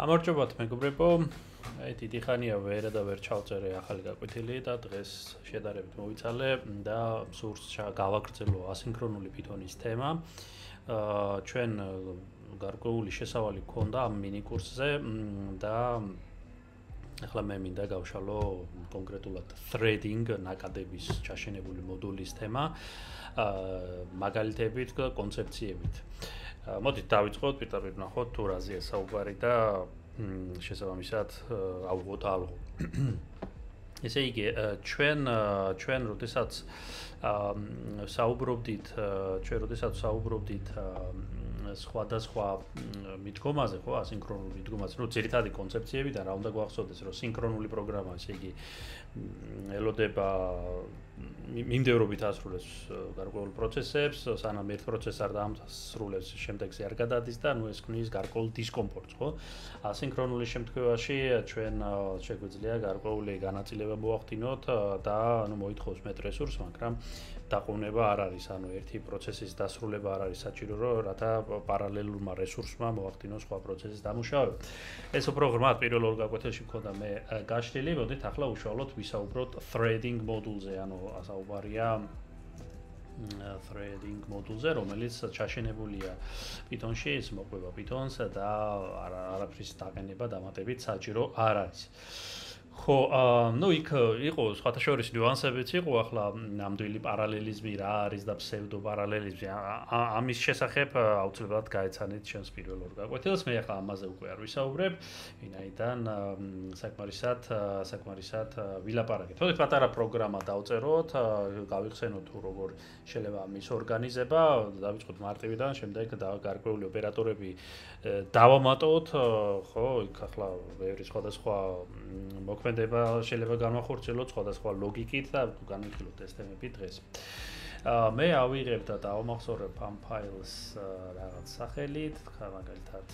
გამარჯობათ მეგობრებო. დიდი ხანია ვერ ჩავწერე ახალი გაკვეთილი და დღეს შედარებით მოვიცალე და სურს გავაგრძელო ასინქრონული Python-ის თემა. ჩვენ გარკვეული შესავალი გქონდა ამ მინი კურსზე და ახლა მე მინდა გავშალო კონკრეტულად threading ნაკადების ჩაშენებული მოდულის თემა, მაგალითებით და კონცეფციებით. მოდით დავიწყოთ, პირდაპირ ვნახოთ თუ რაზეა საუბარი და შესაბამისად ავიღოთ ალღო. ესე იგი, ჩვენ როდესაც საუბრობდით სხვადასხვა მიდგომაზე, ხო, ასინქრონული მიდგომაზე, ძირითადი კონცეფციებიდან რა უნდა გვახსოვდეს, რომ სინქრონული პროგრამა, ესე იგი, ელოდება მიმდევრობით ასრულებს გარკვეულ პროცესებს, სანამ ერთ პროცესს არ დაასრულებს, შემდეგზე არ გადადის და ეს ქმნის გარკვეულ დისკომფორტს, ხო? ასინქრონული შემთხვევაში ჩვენ შეგვიძლია გარკვეული განაწილება მოვახდინოთ და მოითხოვს მეტ რესურსს, მაგრამ დაყოვნება არ არის, ერთი პროცესის დასრულება არ არის საჭირო, რათა პარალელურმა რესურსმა მოახდინოს სხვა პროცესის დამუშავება. ეს უფრო ღრმად პირველ ორ გაკვეთილში მქონდა მე გაშლილი, მოდით ახლა უშუალოდ ვისაუბროთ threading მოდულზე, საუბარია threading მოდულზე, რომელიც ჩაშენებულია Python-ში, ის მოყვება Python-ს და არაფრის დაყენება დამატებით საჭირო არ არის. ხო, იქ იყო სხვათა შორის ნიუანსებიც იყო, ახლა ნამდვილი პარალელიზმი რა არის და ფსევდო პარალელიზმი. ამის შესახებ აუცილებლად გაეცანით ჩემს პირველ ორ გაკვეთილს. მე ახლა ამაზე უკვე არ ვისაუბრებ, ვინაიდან საკმარისად ვილაპარაკეთ. მოდით პატარა პროგრამა დავწეროთ, გავიხსენოთ თუ როგორ შეიძლება ამის ორგანიზება, დავიწყოთ მარტივიდან, შემდეგ გარკვეული ოპერატორები დავამატოთ, ხო, იქ ახლა ბევრი სხვადასხვა მოქმედება შეიძლება განვახორციელოთ სხვადასხვა ლოგიკით და განვიხილოთ ეს თემები დღეს. მე ავიღებ და დავამახსოვრებ ამ ფაილს რაღაც სახელით, მაგალითად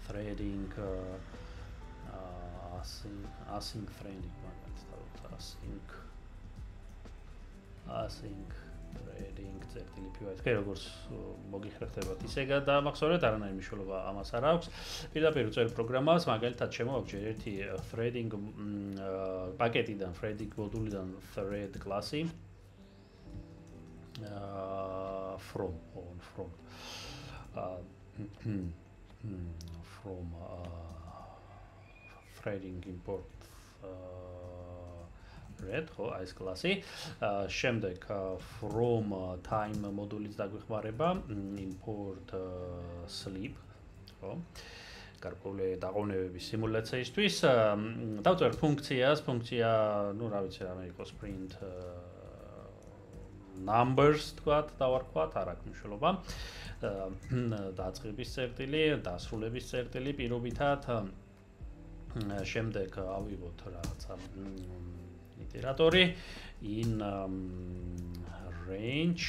threading async threading მაგალითად async threading წერტილი-პი. თქვენ როგორც მოგიხრეხებათ ისე გადაამახსოვრეთ, არანაირი მნიშვნელობა ამას არ აქვს. პირდაპირ ვწერ პროგრამას, მაგალითად შემოვაგჯერ ერთი threading პაკეტიდან, threading მოდულიდან thread კლასი from threading import red, ხო, ეს კლასი. შემდეგ from time მოდულის დაგვეხმარება import sleep, ხო. გარკვეული დაყოვნებების სიმულაციისთვის დავწერთ ფუნქცია, რა ვიცი, რამე იყოს print numbers თქვათ, დავარქვათ, არ აქვს მნიშვნელობა. დაწყების წერტილი, დასრულების წერტილი პირობითად. შემდეგ ავიღოთ რაღაცა იტერატორი in range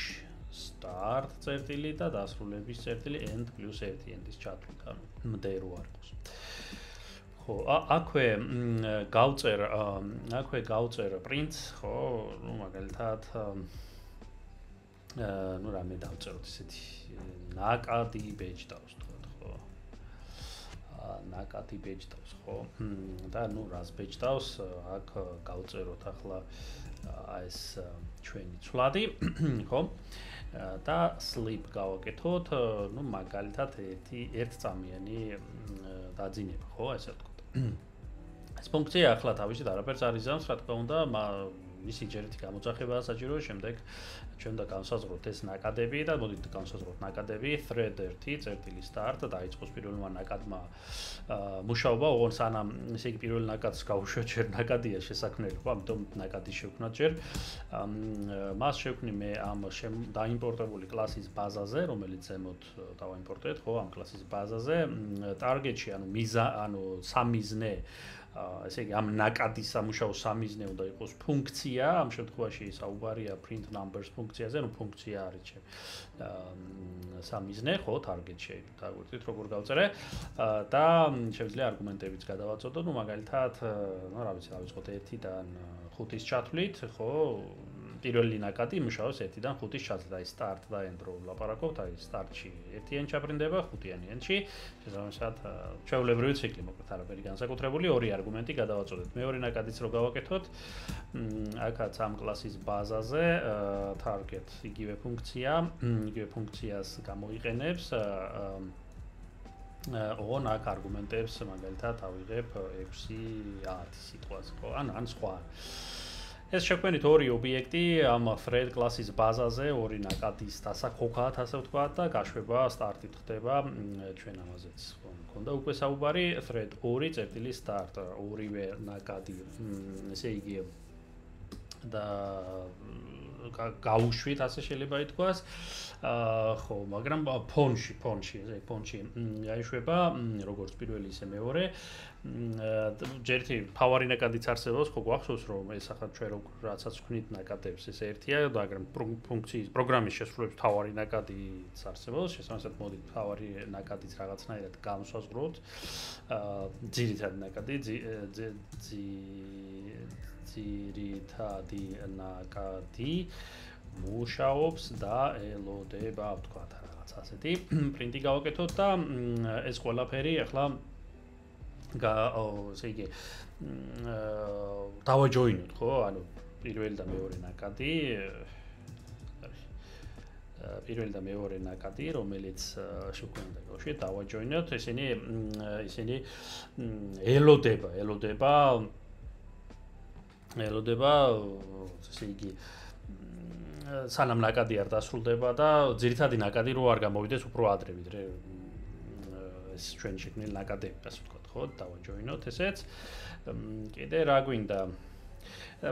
start წერტილი და დასრულების წერტილი end + 1 end-ის ჩათვლით, ანუ მდერო არ იყოს. ხო, აქვე გავწერ print-ს, ხო, მაგალითად რამე დავწეროთ ისეთი ნაკადი badge დავს, ხო. ნაკადი badge დავს, ხო. და რას badge დავს, აქ გავწეროთ ახლა ეს ჩვენი ცვლადი, ხო. და sleep გავაკეთოთ, მაგალითად ერთწამიანი დაძინება, ხო, ესე ვთქვათ. ეს ფუნქცია ახლა თავისით არაფერს არ იზამს, რა თქმა უნდა, მისი ჯერეთი გამოძახებაა საჭირო, შემდეგ ჩვენ და განსაზღვროთ ეს ნაკადები და მოდით განსაზღვროთ ნაკადები thread 1 წერტილი start და დაიწყოს პირველმა ნაკადმა მუშაობა, ოღონდ სანამ ესე იგი პირველ ნაკადს გავუშვათ, ჯერ ნაკადია შესაქმნელი, ხო, ამიტომ ნაკადი შევქნა ჯერ. მას შევქნი მე ამ დაიმპორტებული კლასის ბაზაზე, რომელიც ზემოთ დავაიმპორტეთ, ხო, ამ კლასის ბაზაზე. target-ში, ანუ სამიზნე ესე იგი ამ ნაკადის სამუშაო სამიზნე უნდა იყოს ფუნქცია, ამ შემთხვევაში საუბარია print numbers ფუნქციაზე, ფუნქცია არის სამიზნე, ხო, target-ში დაგვიწით როგორ გავწერე და შეგვიძლია არგუმენტებიც გადავაწოდოთ, მაგალითად, რა ვიცი, დავიწყოთ 1-დან 5-ის ჩათვლით, ხო, პირველი ნაკადი იმუშავოს 1-დან 5-ის ჩათვლით, აი start და end რო ვლაპარაკობთ, აი start-ში 1-იანი ჩაფრინდება, 5-იანი end-ში, შესაბამისად ჩვეულებრივი ციკლი მოკლედ არაფერი განსაკუთრებული, ორი არგუმენტი გადავაწოდეთ. მეორე ნაკადიც რო გავაკეთოთ, აქაც ამ კლასის ბაზაზე target იგივე ფუნქციას გამოიყენებს ოღონ აქ არგუმენტებს მაგალითად ავიღებ 6-10 სიტყვას, ხო? ან სხვა. ეს შექმნით ორი ობიექტი ამ thread კლასის ბაზაზე, ორი ნაკადის დასახოქად, ასე ვთქვათ და გაშვება სტარტით ხდება ჩვენ ამაზეც მქონდა უკვე საუბარი thread 2 start ორივე ნაკადი ესე იგი და გაუშვით ასე შეიძლება ითქვას. ხო, მაგრამ ფონში გაიშვება როგორც პირველი ისე მეორე. ჯერთი თავარი ნაკადიც არსებობს, ხო გვახსოვს რომ ეს ახლა ჩვენ რასაც ვქნით ნაკადებს ეს ერთია, მაგრამ ფუნქციის პროგრამის შესრულების თავარი ნაკადიც არსებობს, შესაბამისად მოდით თავარი ნაკადიც რაღაცნაირად განსაზღვროთ. ძირითადი ნაკადი ძირითადი ნაკადი მუშაობს და ელოდება, ვთქვათ, რაღაც ასეთი პრინტი გავაკეთოთ და ეს ყველაფერი ახლა ესე იგი დავაჯოინოთ, ხო? ანუ პირველი და მეორე ნაკადი, რომელიც შეგვექნა კავშირი, დავაჯოინოთ, ისინი ელოდება, ესე იგი სანამ ნაკადი არ დასრულდება და ძირითადი ნაკადი რო არ გამოვიდეს უფრო ადრე ვიდრე ეს ჩვენი შექმნილი ნაკადები, ასე ვთქვათ, ხო? დავაჯოინოთ ესეც. კიდე რა გვინდა?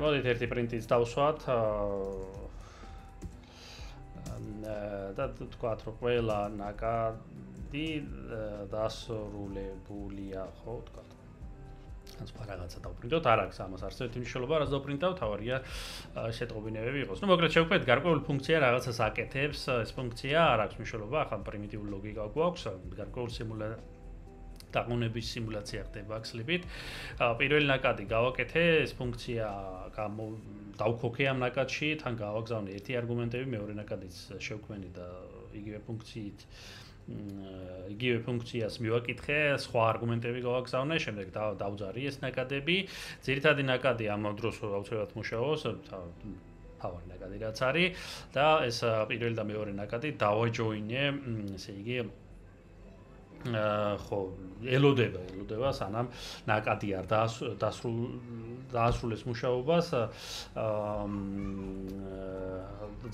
მოდით ერთი პრინტიც დავსვათ. და ვთქვათ, რომ ყველა ნაკადი დასრულებულია, ხო, ვთქვათ. ან სხვა რაღაცა დავპრინტოთ, არ აქვს ამას არსებითი მნიშვნელობა, რაც დავპრინტავ, თავარია შეტყობინებები იყოს. ნუ მოკლედ შევქმნით გარკვეული ფუნქცია რაღაცას აკეთებს, ეს ფუნქცია არ აქვს მნიშვნელობა, ახლა პრიმიტიული ლოგიკა გვაქვს, გარკვეული დაყუნების სიმულაცია ხდება Xlib-ით. პირველი ნაკადი გავაკეთე, ეს ფუნქცია დავქოქე ამ ნაკადში, თან გავაგზავნე ერთი არგუმენტები, მეორე ნაკადიც შევქმნი და იგივე ფუნქციას მივაკითხე, სხვა არგუმენტები გავაგზავნე, შემდეგ დავძარი ეს ნაკადები. ძირითადი ნაკადი ამ დროს აუცილებლად მუშაობს, თავარი ნაკადი რაც არის და ეს პირველი და მეორე ნაკადი დავაჯოინე, ესე იგი ხო, ელოდება სანამ ნაკადი არ დაასრულეს მუშაობას,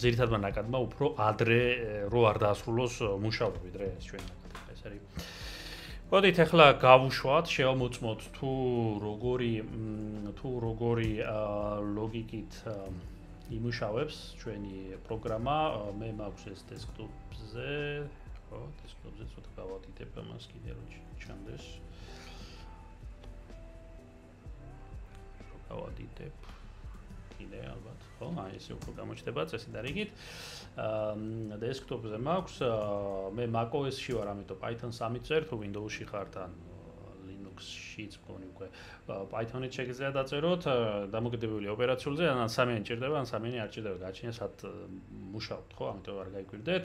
ძირითადმა ნაკადმა უფრო ადრე რო არ დაასრულოს მუშაობა, ვიდრე ეს ჩვენი ნაკადი ეს არის. მოდით ახლა გავუშვათ, შევამოწმოთ თუ როგორი ლოგიკით იმუშავებს ჩვენი პროგრამა, მე მაქვს ეს დესკტოპზე ხო, დესკტოპზე ცოტა გავადიდებ ამას კიდე რომ ჩანდეს. გავადიდებ. კიდე ალბათ, ხო, აი ესე უფრო გამოჩნდება წესით და რიგით. დესკტოპზე მაქვს, მე macOS-ში ვარ, ამიტომ Python 3 წერ, თუ Windows-ში ხართ ან Linux-შიც მგონი უკვე Python-ით შეგიძლია დაწეროთ, დამოკიდებული ოპერაციულზე, ან სამიანი ჭირდება, ან სამიანი არ ჭირდება, გააჩნია სად მუშაობთ, ხო, ამიტომ არ გაიკვირდეთ.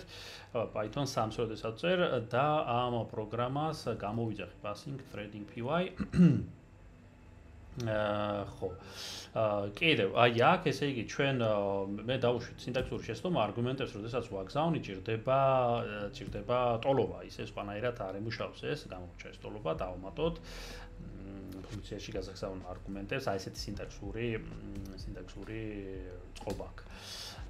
Python 3-ს როდესაც წერ და ამ პროგრამას გამოვიძახი passing threading py. ხო. კიდევ, აი აქ ესე იგი ჩვენ მე დავუშვით სინტაქსური შეცდომა არგუმენტებს, როდესაც ვაგზავნი, ჭირდება ტოლობა, ისე სხვანაირად არ ემუშავებს ეს, გამოვჭა ეს ტოლობა, დავამატოთ ფუნქციაში გასაგზავნო არგუმენტებს, აი ესეთი სინტაქსური წყობა აქვს.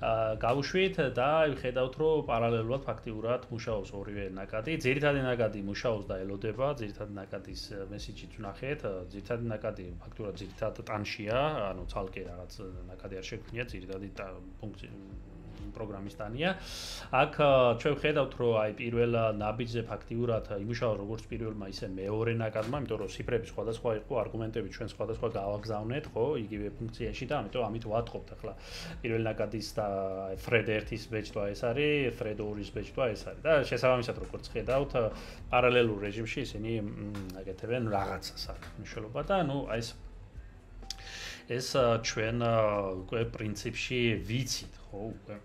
გავუშვით და ხედავთ, რომ პარალელურად ფაქტიურად მუშაობს ორივე ნაკადი. ძირითადი ნაკადი მუშაობს და ელოდება, ძირითადი ნაკადის მესიჯით ვნახეთ, ძირითადი ნაკადი ფაქტიურად ძირითად ტანშია, ანუ ცალკე რაღაც ნაკადი არ შექმნია, ძირითადი ფუნქცია პროგრამის ტანია. აქ ჩვენ ხედავთ, რომ აი პირველ ნაბიჯზე ფაქტიურად იმუშავა როგორც პირველმა, ისე მეორე ნაკადმა, იმიტომ რომ ციფრები სხვადასხვა იყო, არგუმენტები ჩვენ სხვადასხვა გავაგზავნეთ, ხო, იგივე ფუნქციაში და ამიტომ ამით ვატყობთ ახლა პირველ ნაკადის და thread 1-ის ბეჭდვა ეს არის, thread 2-ის ბეჭდვა ეს არის და შესაბამისად როგორც ხედავთ, პარალელურ რეჟიმში ისინი აკეთებენ რაღაცას აქვს მნიშვნელობა და ნუ აი ეს ჩვენ უკვე პრინციპში ვიცით, ხო, უკვე.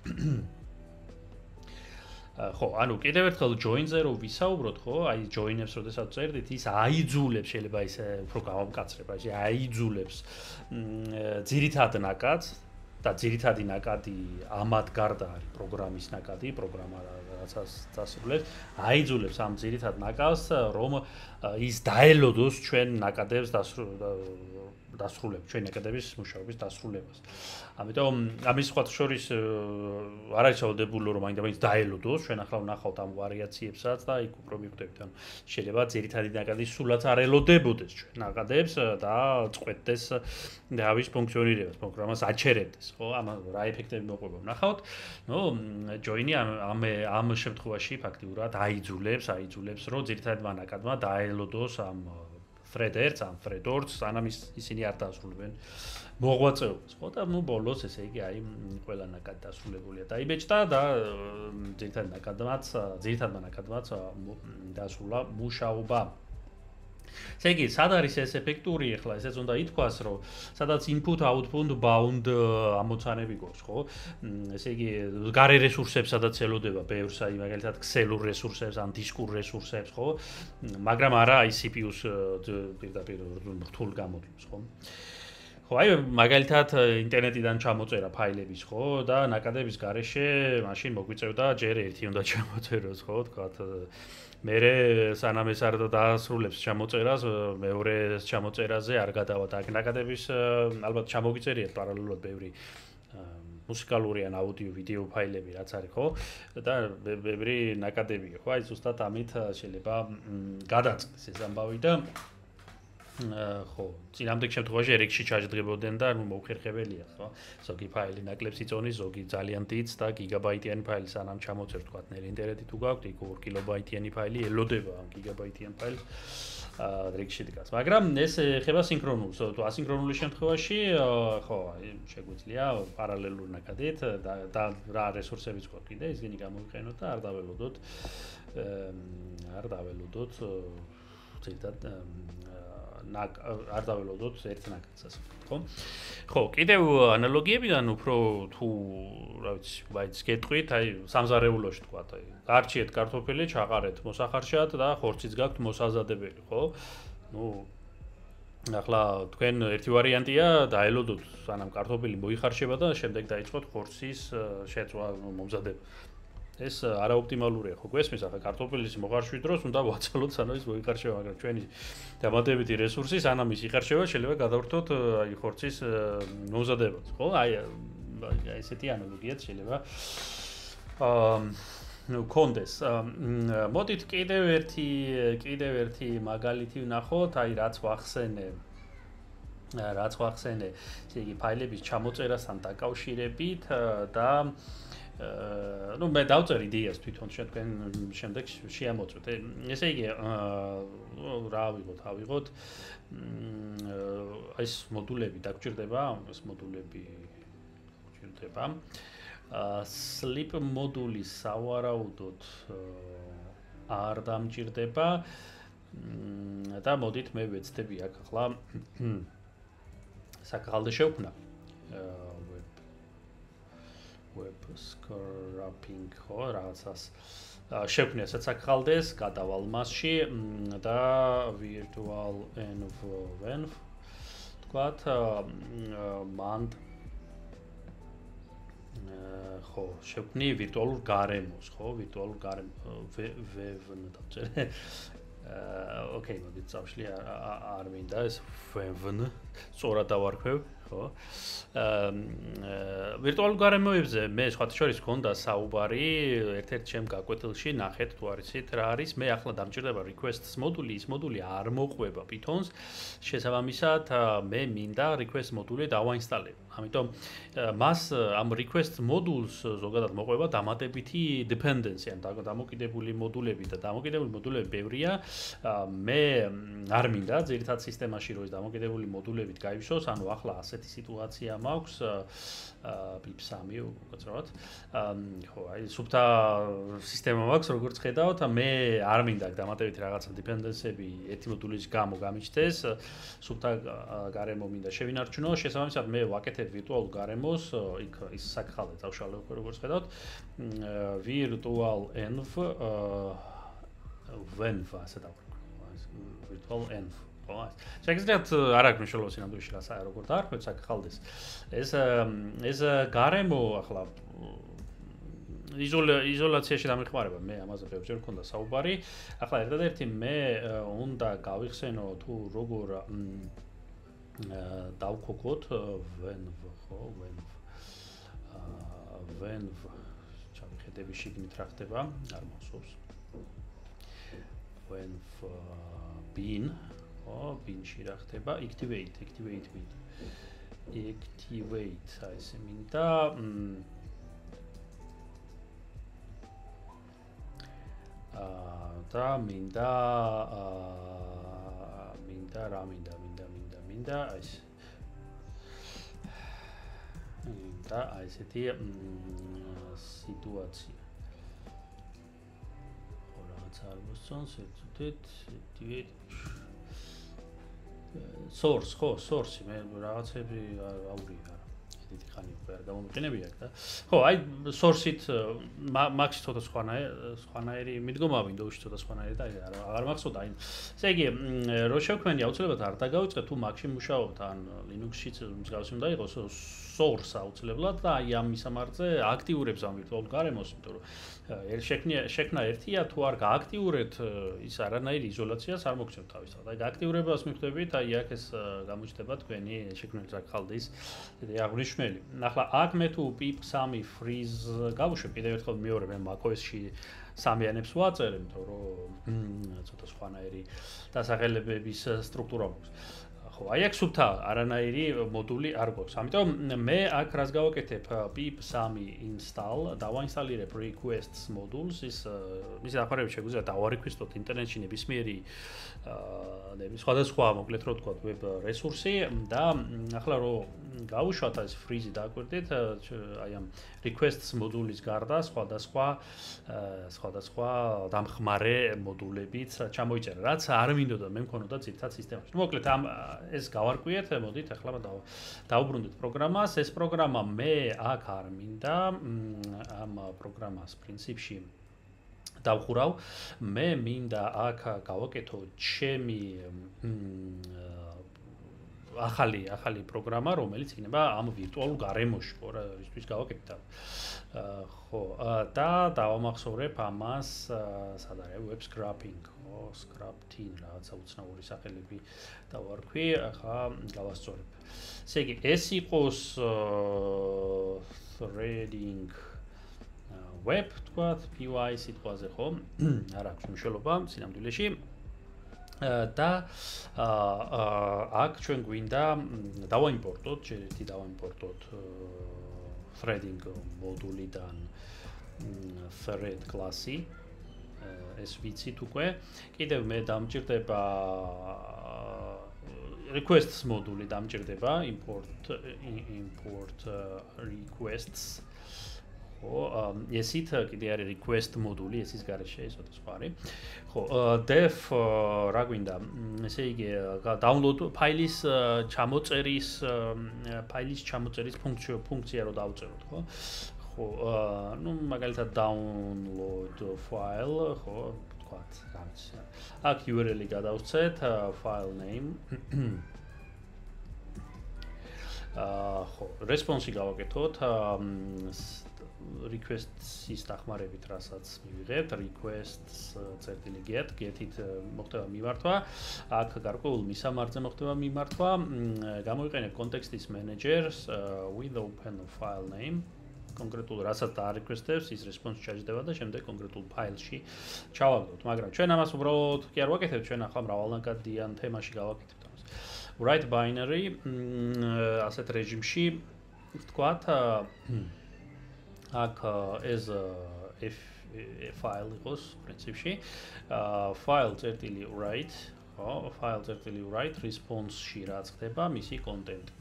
ხო, ანუ კიდევ ერთხელ join-ზე რო ვისაუბროთ, ხო, აი join-ებს როდესაც წერდით, ის აიძულებს, შეიძლება ისე უფრო გავამკაცრებ, აი აიძულებს ძირითად ნაკადს და ძირითადი ნაკადი ამად გარდა არის პროგრამის ნაკადი, პროგრამა რაღაცას დასრულებს, აიძულებს ამ ძირითად ნაკადს, რომ ის დაელოდოს ჩვენ ნაკადებს დასრულებს, ჩვენ ნაკადების მუშაობის დასრულებას. ამიტომ ამის სხვა შორის არ არის აუცილებელი რომ მაინდა-მაინც დაელოდოს, ჩვენ ახლა ვნახავთ ამ ვარიაციებსაც და იქ უფრო მივხვდებით, ანუ შეიძლება ძირითადი ნაკადი სულაც არ ელოდებოდეს ჩვენ ნაკადებს და წყვეტდეს დავის ფუნქციონირებას, პროგრამას აჩერებდეს, ხო? ამ რა ეფექტები მოყვება ვნახავთ. ნუ join-ი ამ შემთხვევაში ფაქტიურად აიძულებს, რომ ძირითადმა ნაკადმა დაელოდოს ამ thread 1-ს, ამ thread 2-ს, სანამ ისინი არ დაასრულებენ მოღვაწეობას, ხო? და ნუ ბოლოს ესე იგი აი ყველა ნაკადი დასრულებულია. დაიბეჭდა და ძირითადმა ნაკადმაც დასრულა მუშაობა. ესე იგი, სად არის ეს ეფექტური ახლა, ესეც უნდა ითქვას, რომ სადაც input output bound ამოცანები გვაქვს, ხო? ესე იგი, გარე რესურსებს სადაც ელოდება ბევრს, აი მაგალითად ქსელურ რესურსებს, ან დისკურ რესურსებს, ხო? მაგრამ არა აი CPU-ს პირდაპირ რთულ გამოთვლებს, ხო? ხო, აი მაგალითად ინტერნეტიდან ჩამოწერა ფაილების, ხო? და ნაკადების გარეშე მაშინ მოგვიწევდა ჯერ ერთი უნდა ჩამოწეროს, ხო? თქვათ მერე სანამ ეს არ დაასრულებს ჩამოწერას, მეორე ჩამოწერაზე არ გადავა და ნაკადების ალბათ ჩამოგიწერიათ პარალელურად ბევრი მუსიკალური ან აუდიო ვიდეო ფაილები რაც არის, ხო? და ბევრი ნაკადებია, ხო? აი ზუსტად ამით შეიძლება გადაწყდეს ეს ამბავი და ხო, წინამდელ შემთხვევაში RX-ში ჩაჯდებოდნენ და ნუ მოუხერხებელია, ხო? ზოგი ფაილი ნაკლებს იწონის, ზოგი ძალიან დიდს და გიგაბაიტიანი ფაილი სანამ ჩამოწერ, თქვა ნელი ინტერნეტი თუ გაქვთ, იქ 2 კილობაიტიანი ფაილი ელოდება ამ გიგაბაიტიან ფაილს RX-ში დგას. მაგრამ ეს ეხება სინქრონულს, თუ ასინქრონული შემთხვევაში, ხო, შეგვიძლია პარალელურ ნაკადით და რა რესურსებიც გვაქვს კიდე, ისინი გამოვიყენოთ და არ დაველოდოთ ზედად არ დაველოდოთ ერთ ნაკადს, ხო? ხო, კიდევ ანალოგიებიდან უფრო თუ რა ვიცი, მაინც გეტყვით, აი სამზარეულოში თქვა, აი გარჩიეთ კარტოფილი, ჩაყარეთ მოსახარშად და ხორციც გაქვთ მოსაზადებელი, ხო? ნუ ახლა თქვენ ერთი ვარიანტია დაელოდოთ სანამ კარტოფილი მოიხარშება და შემდეგ დაიწყოთ ხორცის შეწვა მომზადება. ეს არაოპტიმალურია, ხო გვესმის, ახლა კარტოფილის მოხარშვის დროს უნდა ვაცალოთ სანამ ის მოიხარშება, მაგრამ ჩვენი დამატებითი რესურსი სანამ ის იხარშება, შეიძლება გადავერთოთ აი ხორცის მომზადებას, ხო? აი ესეთი ანალოგიაც შეიძლება კონდეს. მოდით კიდევ ერთი მაგალითი ვნახოთ, აი რაც ვახსენე, ესე იგი ფაილების ჩამოწერასთან დაკავშირებით და ну, მე დავწერ იდეას თვითონ თქვენ შემდეგ შეამოწმეთ. ესე იგი, რა ავიღოთ? ეს მოდულები დაგჭირდება, ეს მოდულები გჭირდება. Sleep მოდული სავარაუდოდ არ დამჭირდება. და მოდით მე ვეცდები აქ ახლა საკალდე შევქმნა. web scraping ხო რაღაცას შევქმნი ასეთ საკალდეს, გადავალ მასში და virtual env თქვათ მან ხო შევქმნი ვირტუალურ გარემოს, ხო ვირტუალურ გარემო web დავწერე ოკეი, მოდით წავშლი არ მინდა ეს web სწორად დავარქვევ, ხო? ვირტუალურ გარემოებზე მე სხვათა შორის მქონდა საუბარი, ერთ-ერთ ჩემ გაკვეთილში ნახეთ თუ არ იცით რა არის, მე ახლა დამჭირდება requests მოდული, ის მოდული არ მოყვება Python-ს, შესაბამისად მე მინდა request მოდული დავაინსტალებ. ამიტომ მას ამ request მოდულს ზოგადად მოყვება დამატებითი dependency, ან დამოკიდებული მოდულები და დამოკიდებული მოდულები ბევრია. მე არ მინდა ძირითად სისტემაში რომ ეს დამოკიდებული მოდულებით გაივსოს, ანუ ახლა ასე ასეთი სიტუაცია მაქვს BIP3 უკაცრავად. ხო, აი სუფთა სისტემა მაქვს, როგორც ხედავთ, მე არ მინდა დამატებითი რაღაცა დეპენდენსები ერთი მოდულის გამო გამიჩნდეს. სუფთა გარემო მინდა შევინარჩუნო, შესაბამისად მე ვაკეთებ ვირტუალურ გარემოს, იქ ის საკითხალე წავშალებ როგორც ხედავთ. virtual env venv ასე დავკრა. virtual env ხო, შეგიძლიათ არ აქვს მნიშვნელობა სინამდვილეში რა საერთოდ როგორ დაარქვეთ საკითხალდეს. ეს გარემო ახლა იზოლაციაში დამეხმარება მე ამაზე ბევრჯერ მქონდა საუბარი. ახლა ერთადერთი მე უნდა გავიხსენო თუ როგორ დავქოგოთ venv ხო, venv ჩავიხედები შიგნით რა ხდება, არ მოსულს. venv bin ხო, bin-ში რა ხდება, activate მინდა. activate აი ესე მინდა და მინდა აი ეს და აი ესეთი სიტუაცია. ხო, რაღაც არ მოსწონს, ერთუდეთ activate source ხო, source მე რაღაცები აურია. დიდი ხანი უკვე არ გამომიყენები აქ და ხო, აი source-ით მაქვს ცოტა სხვანაირი მიდგომა Windows-ში ცოტა სხვანაირი და აღარ მახსოვდა აი. ესე იგი, რო შევქმენი აუცილებლად არ დაგავიწყეთ თუ Mac-ში მუშაობთ ან Linux-შიც მსგავსი უნდა იყოს source აუცილებლად და აი ამ მისამართზე აქტიურებს ამ ვირტუალურ გარემოს, იმიტომ რომ შექმნა ერთია თუ არ გააქტიურებთ ის არანაირი იზოლაციას არ მოგცემთ თავისთავად. აი გააქტიურებას მიხვდებით, აი აქ ეს გამოჩნდება თქვენი შექმნილი საკითხალდის აღნიშნული. ახლა აქ მე თუ BIP3 freeze გავუშვებ, კიდევ ერთხელ მეორე მე macOS-ში სამიანებს ვაწერებ, იმიტომ რომ ცოტა სხვანაირი დასახელებების სტრუქტურა მაქვს. ხო, აი აქ სუფთა არანაირი მოდული არ გვაქვს. ამიტომ მე აქ რას გავაკეთებ BIP3 install, დავაინსტალირებ requests modules, მისი დახმარებით შეგვიძლია დავარეკვესტოთ ინტერნეტში ნებისმიერი სხვადასხვა მოკლედ რო ვთქვათ web რესურსი და ახლა რო გავუშვათ ეს freeze დააკვირდით, აი ამ requests modules გარდა სხვადასხვა დამხმარე მოდულებიც ჩამოიწერა, რაც არ მინდოდა მე მქონოდა ძირითად სისტემაში. მოკლედ ამ ეს გავარკვიეთ, მოდით ახლა დავუბრუნდით პროგრამას. ეს პროგრამა მე აქ არ მინდა ამ პროგრამას პრინციპში დავხურავ. მე მინდა აქ გავაკეთო ჩემი ახალი პროგრამა, რომელიც იქნება ამ ვირტუალურ გარემოში, ხო რა, ისთვის გავაკეთებ. ხო, და დავამახსოვრებ ამას, სად არის web scraping, ხო, scrapting, რაღაცა უცნაური სახელები დავარქვი, ახლა გავასწორებ. ესე იგი, ეს იყოს threading web, თქვათ, PY სიტყვაზე, ხო? არ აქვს მნიშვნელობა სინამდვილეში. და აქ ჩვენ გვინდა დავაიმპორტოთ, ერთი დავაიმპორტოთ threading მოდულიდან thread კლასი. ეს ვიცით უკვე. კიდევ მე დამჭირდება requests მოდული დამჭირდება import requests. ხო, ესით კიდე არის request მოდული, ესის გარეშე ის სხვა არის. ხო, def რა გვინდა? ესე იგი, download ფაილის ჩამოწერის ფუნქცია რო დავწეროთ, ხო? ხო, ну, მაგალითად download file, ხო, თქვათ, რაც. აქ URL-ი გადავცეთ, file name. ხო, response-ი გავაკეთოთ, requests-ის დახმარებით, რასაც მივიღებთ, requests.get, get-ით მოხდება მიმართვა, აქ გარკვეულ მისამართზე მოხდება მიმართვა, გამოიყენებ context-ის managers with open file name, კონკრეტულ რასაც დაარეკვესტებს, ის response ჩაჯდება და შემდეგ კონკრეტულ ფაილში ჩავაგდოთ, მაგრამ ჩვენ ამას უბრალოდ კი არ ვაკეთებთ, ჩვენ ახლა მრავალნაკადიან თემაში გავაკეთებთ ამას. Write binary ასეთ რეჟიმში ვთქვათ აქ ეს file იყოს პრინციპში file.write ხო file.write response-ში რაც ხდება მისი content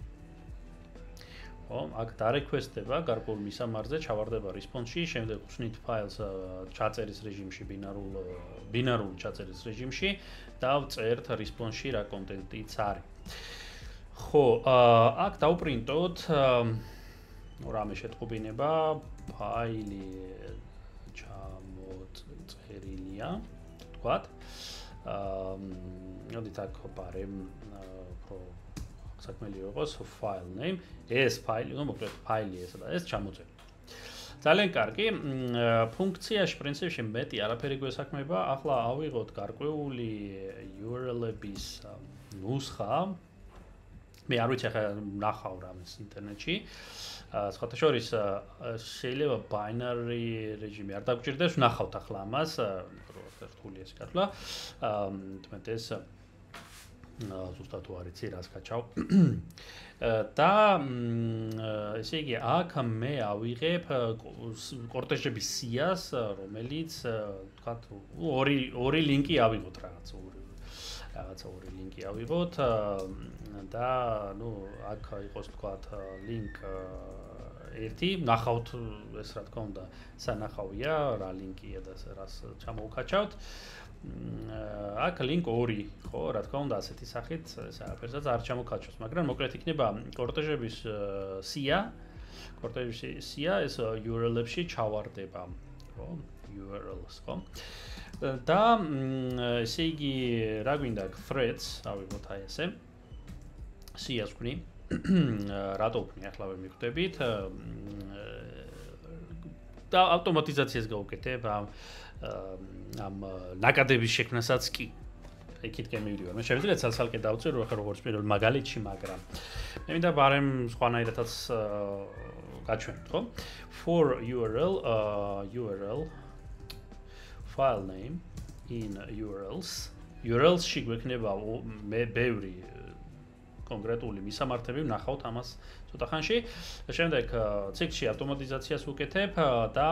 ხო, აქ დარეკვესტება გარკვეულ მისამართზე, ჩავარდება response-ში, შემდეგ ვხსნით ფაილს ჩაწერის რეჟიმში, ბინარული ჩაწერის რეჟიმში და ვწერთ response-ში რა კონტენტიც არის. ხო, აქ დავპრინტოთ რამე შეტყობინება, ფაილი ჩამოწერილია, თქვათ. მოდით აქ ვყარებ უფრო საქმელი იყოს file name, ეს ფაილი, მოკლედ ფაილი ესა და ეს ჩამოწერა. ძალიან კარგი, ფუნქციაში პრინციპში მეტი არაფერი გვესაქმება, ახლა ავიღოთ გარკვეული URL-ების ნუსხა. მე არ ვიცი ახლა ნახავ რამეს ინტერნეტში. სხვათა შორის შეიძლება binary რეჟიმი არ დაგჭირდეს, ვნახავთ ახლა ამას, რთული ეს კათვლა. თუმცა ეს ზუსტად ვარიცი რას გაჩავ. და ესე იგი აქ მე ავიღებ კორტეჟების სიას, რომელიც თქვათ ორი ლინკი ავიღოთ რაღაცა ორი ლინკი ავიღოთ და ნუ აქ იყოს თქვათ ლინკ 1 ნახავთ ეს რა თქმა უნდა სანახავია რა ლინკია და რას ჩამოვკაჩავთ აქ ლინკ 2 ხო რა თქმა უნდა ასეთი სახით საერთოდ არ ჩამოვკაჩავს მაგრამ მოკლედ იქნება კორტეჟების სია ეს URL-ებში ჩავარდება ხო URL-ს ხო და ესე იგი რა გვინდა threads ავიღოთ აი ესე სიას ვქნი რატო ვქნი ახლა ვერ მიხვდებით და ავტომატიზაციას გავუკეთებ ამ ნაკადების შექმნასაც კი იქით გემივიდივარ მე შევიძლია ცალ-ცალკე დავწერო ახლა როგორც პირველ მაგალითში მაგრამ მე მინდა ბარემ სხვანაირადაც გაჩვენოთ ხო for URL file name in URLs-ში გვექნება მე ბევრი კონკრეტული მისამართები ვნახავთ ამას ცოტა ხანში და შემდეგ ციკლში ავტომატიზაციას ვუკეთებ და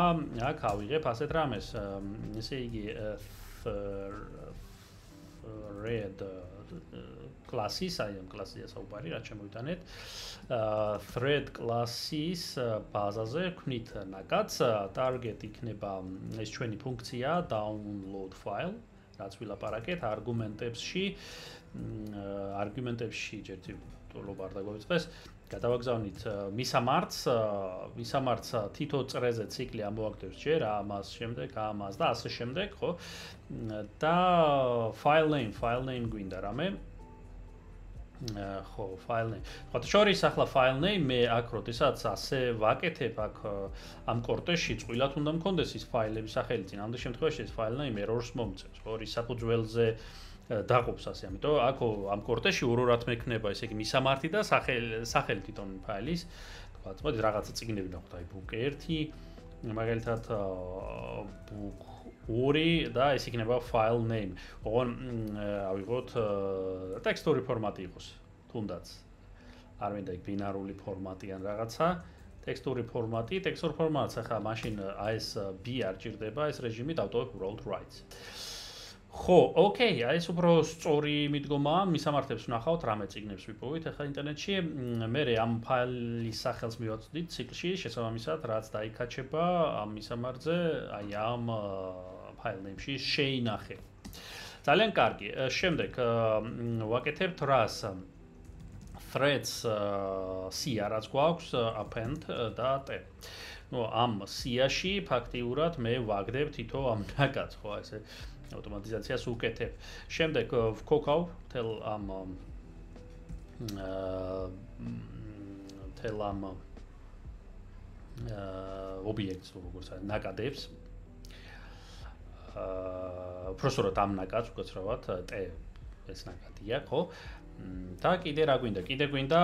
აქ ავიღებ ასეთ რამეს ესე იგი thread classes აი ამ კლასია საუბარი რაც შემოვიტანეთ thread classes ბაზაზე ვქნით ნაკადს target იქნება ეს ჩვენი ფუნქცია download file რაც ვილაპარაკეთ არგუმენტებში ჯერჯერ ტოლობა არ დაგვიწყდეს გადავაგზავნით მისამართს თითო წრეზე ციკლი ამოაგდებს ჯერ ამას შემდეგ ამას და ასე შემდეგ ხო და file name გვინდა რამე ხო file name ხო შორის ახლა file name მე აქ როდესაც ასე ვაკეთებ აქ ამ კორტეჟში წვილად უნდა მქონდეს ის ფაილების სახელი წინ ამდენ შემთხვევაში ეს file name errors მომწევს ხო ის საფუძველზე დაყოფს ასე ამიტომ აქ ამ კორტეჟში ორ-ორად მექნება ესე იგი მისამართი და სახელი თვითონ ფაილის თქვა მოდი რაღაცა წიგნები ნახოთ აი book 1 მაგალითად book 2 და ეს იქნება file name ოღონ ავიღოთ ტექსტური ფორმატი იყოს თუნდაც არ მინდა იქ ბინარული ფორმატი ან რაღაცა ტექსტური ფორმატს ახლა მაშინ აი ეს b არ ჭირდება ეს რეჟიმი დავტოვებ uბრალოდ rights ხო, ოკეი, აი ეს უფრო სწორი მიდგომაა, მისამართებს ვნახავთ, რამე წიგნებს ვიპოვით ახლა ინტერნეტში. მე ამ ფაილის სახელს მივაწვდით ციკლში, შესაბამისად, რაც დაიკაჩება ამ მისამართზე, აი ამ file name-ში შეინახე. ძალიან კარგი. შემდეგ ვაკეთებთ რას? threads სია რაც გვაქვს append და t. ნუ ამ სიაში ფაქტიურად მე ვაგდებ თითო ამ ნაკადს, ხო, ესე ავტომატიზაციას უკეთებ. შემდეგ ვქოქავ თელ ამ ობიექტს როგორც არის ნაკადებს. უბრალოდ ამ ნაკადს უკაცრავად t ეს ნაკადია, ხო? და კიდე რა გვინდა? კიდე გვინდა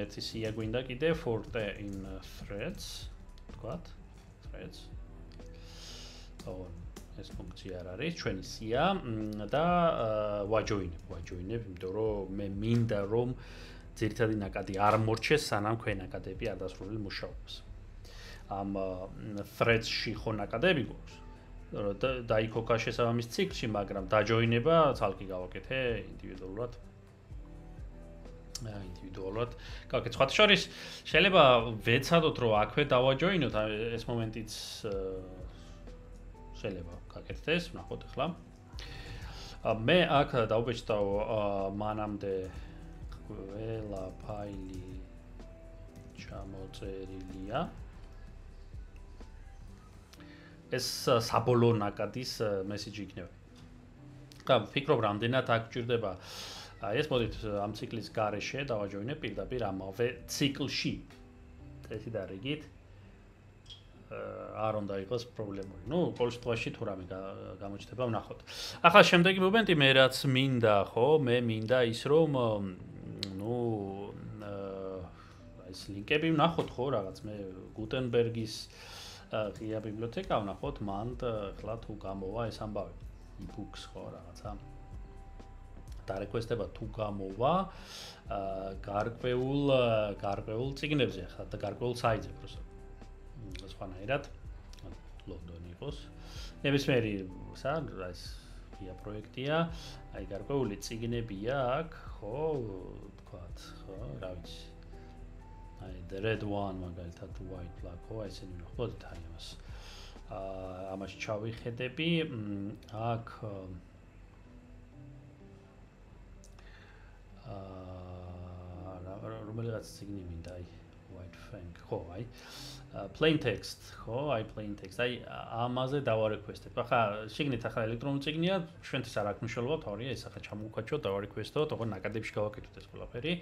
ერთი სია გვინდა კიდე for t in threads, თქვათ, threads. ეს ფუნქცია არ არის ჩვენი სია და ვაჯოინებ იმიტომ რომ მე მინდა რომ ძირითადი ნაკადი არ მორჩეს სანამ ქვენ ნაკადები არ დასრულებელ მუშაობას ამ threads-ში ხო ნაკადები გვაქვს დაიქოკა შესაბამის ციკლში მაგრამ დაჯოინება ცალკე გავაკეთე ინდივიდუალურად ინდივიდუალურად. გაკეთე სხვათა შორის შეიძლება ვეცადოთ რომ აქვე დავაჯოინოთ ეს მომენტიც შეიძლება გაკეთდეს, ნახოთ ახლა. მე აქ დავბეჭდავ მანამდე ყველა ფაილი ჩამოწერილია. ეს საბოლოო ნაკადის მესიჯი იქნება. ხა ვფიქრობ რამდენად აქ გჭირდება ეს მოდით ამ ციკლის გარეშე დავაჯოინებ პირდაპირ ამავე ციკლში. წესი და რიგით არ უნდა იყოს პრობლემური. ყოველ შემთხვევაში თუ რამე გამოჩნდება ვნახოთ. ახლა შემდეგი მომენტი მე რაც მინდა, ხო, მე მინდა ის რომ ეს ლინკები ვნახოთ, ხო, რაღაც მე გუტენბერგის ღია ბიბლიოთეკა ვნახოთ, მან ახლა თუ გამოვა ეს ამბავი. e-books ხო რაღაცა. დარეკვესტება თუ გამოვა გარკვეულ წიგნებზე ხა და გარკვეულ საიტზე просто. სხვანაირად ლონდონი იყოს. ნებისმიერი ეს ღია პროექტია, აი გარკვეული წიგნებია აქ, ხო, თქვათ, ხო, რა ვიცი. აი the red one მაგალითად white black, ხო, ესენი ვნახოთ აი ამას. ამაში ჩავიხედები, აქ რომელიღაც წიგნი მინდა, აი white fang, ხო, აი plain text, ხო, აი plain text, აი ამაზე დავარეკვესტებ. ახლა შეგნით ახლა ელექტრონული წიგნია, ჩვენთვის არ აქვს მნიშვნელობა, თორია ეს ახლა ჩამოვუქაჩოთ, დავარეკვესტოთ, ოღონდ ნაკადებში გავაკეთოთ ეს ყველაფერი.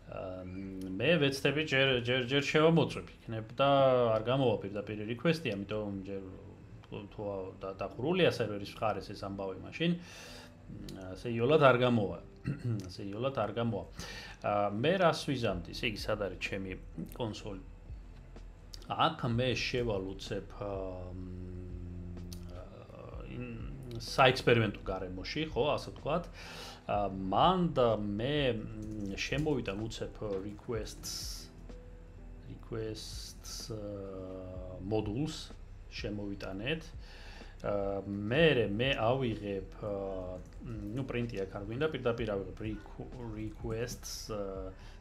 მე ვეცდები ჯერ შევამოწმებ იქნებ და არ გამოვა პირდაპირ რეკვესტი, ამიტომ ჯერ თუ დახურულია სერვერის მხარეს ეს ამბავი მაშინ ასე იოლად არ გამოვა. ასე იოლად არ გამოვა. მე რას ვიზამდი, ესე იგი სად არის ჩემი კონსოლი? აქ მე შევალუცებ საექსპერიმენტო გარემოში, ხო, ასე ვთქვათ. მან და მე შემოვიტან უცებ requests modules შემოვიტანეთ. მე ავიღებ პრინტი აქ არ გვინდა, პირდაპირ ავიღებ requests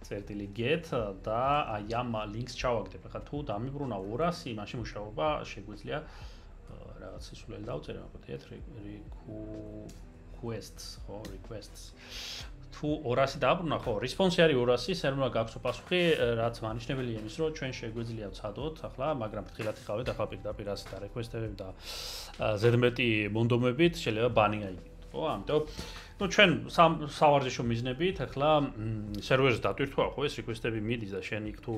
წერტილი get და აი ამ links ჩავაგდებ. ახლა თუ დამიბრუნა 200, მაშინ მუშაობა შეგვიძლია რაღაც სისულელი დავწერე, მაგათია requests. თუ 200 დააბრუნა, ხო, response არის 200, სერვერმა გაქვს პასუხი, რაც მანიშნებელია იმის, რომ ჩვენ შეგვიძლია ვცადოთ ახლა, მაგრამ ფრთხილად იყავით ახლა პირდაპირ ასე და request-ები და ზედმეტი მონდომებით შეიძლება ბანი აიგეთ, ხო? ამიტომ ჩვენ სავარჯიშო მიზნებით ახლა სერვერზე დატვირთვა, ხო, ეს request-ები მიდის და შენ იქ თუ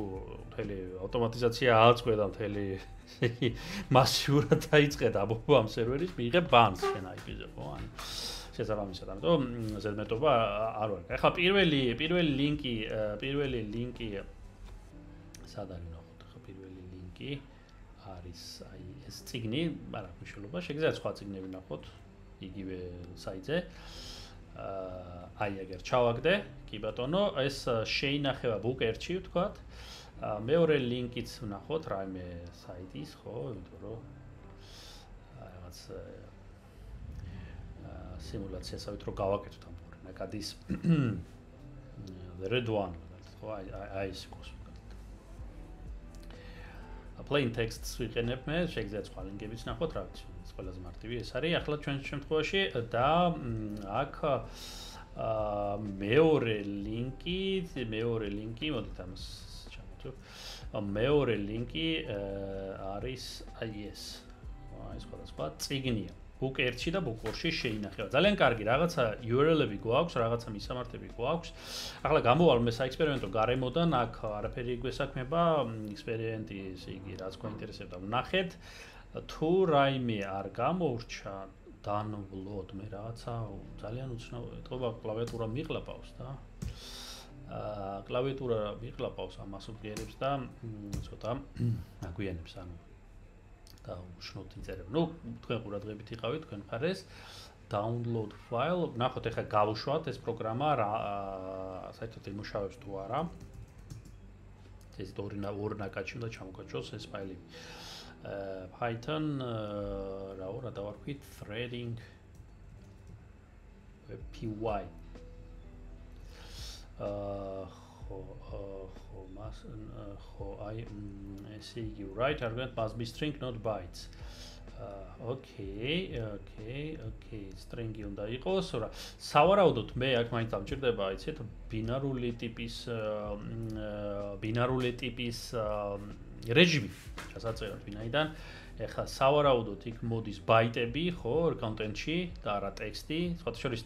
მთელი ავტომატიზაცია ააწყვე და მთელი მასიურად დაიწყე და ამ სერვერის მიიღებ ბანს შენ IP-ზე, ხო? შესაბამისად, ამიტომ ზედმეტობა არ ვარ. ახლა პირველი ლინკი სად არის ნახოთ, ახლა პირველი ლინკი არის აი ეს წიგნი, მაგრამ მნიშვნელობა შეგიძლიათ სხვა წიგნები ნახოთ იგივე საიტზე. აი ეგერ ჩავაგდე, კი ბატონო, ეს შეინახება book archive ვთქვათ. მეორე ლინკიც ვნახოთ რაიმე საიტის, ხო, იმიტომ რომ რაღაც სიმულაციასავით რო გავაკეთოთ ამ ნაკადის the red one, ხო, აი ეს იყოს. plain text-ს ვიყენებ მე, შეგიძლიათ სხვა ლინკებიც ნახოთ, რა ვიცი, ეს ყველაზე მარტივი ეს არის. ახლა ჩვენ შემთხვევაში და აქ მეორე ლინკი, მოდით ამას ჩავწერო. მეორე ლინკი არის აი ეს. აი სხვადასხვა წიგნია. book 1-ში და book 2-ში შეინახება. ძალიან კარგი, რაღაცა URL-ები გვაქვს, რაღაცა მისამართები გვაქვს. ახლა გამოვალ მე საექსპერიმენტო გარემოდან, აქ არაფერი გვესაქმება, ექსპერიმენტი, ესე იგი, რაც გვაინტერესებდა, ვნახეთ. თუ რაიმე არ გამოვრჩა, download მე რაღაცა ძალიან უცნაური, ეთქობა კლავიატურა მიყლაპავს და კლავიატურა მიყლაპავს ამას უღიერებს და ცოტა აგვიანებს, ანუ და უშნოთ იწერებ. თქვენ ყურადღებით იყავით თქვენ მხარეს. download file. ნახოთ ახლა გავუშვათ ეს პროგრამა რა საერთოდ იმუშავებს თუ არა. ეს ორი ნაკადში უნდა ჩამოგაჩვენოს ეს ფაილები. Python რა დავარქვით threading py. ესე იგი right argument must be string not bytes. Okay. String-ი უნდა იყოს, რა. სავარაუდოდ მე აქ მაინც დამჭირდება, იცით, ბინარული ტიპის რეჟიმი, ჩასაწერად ვინაიდან ეხლა სავარაუდოდ იქ მოდის ბაიტები, ხო, კონტენტში და არა ტექსტი, სხვათა შორის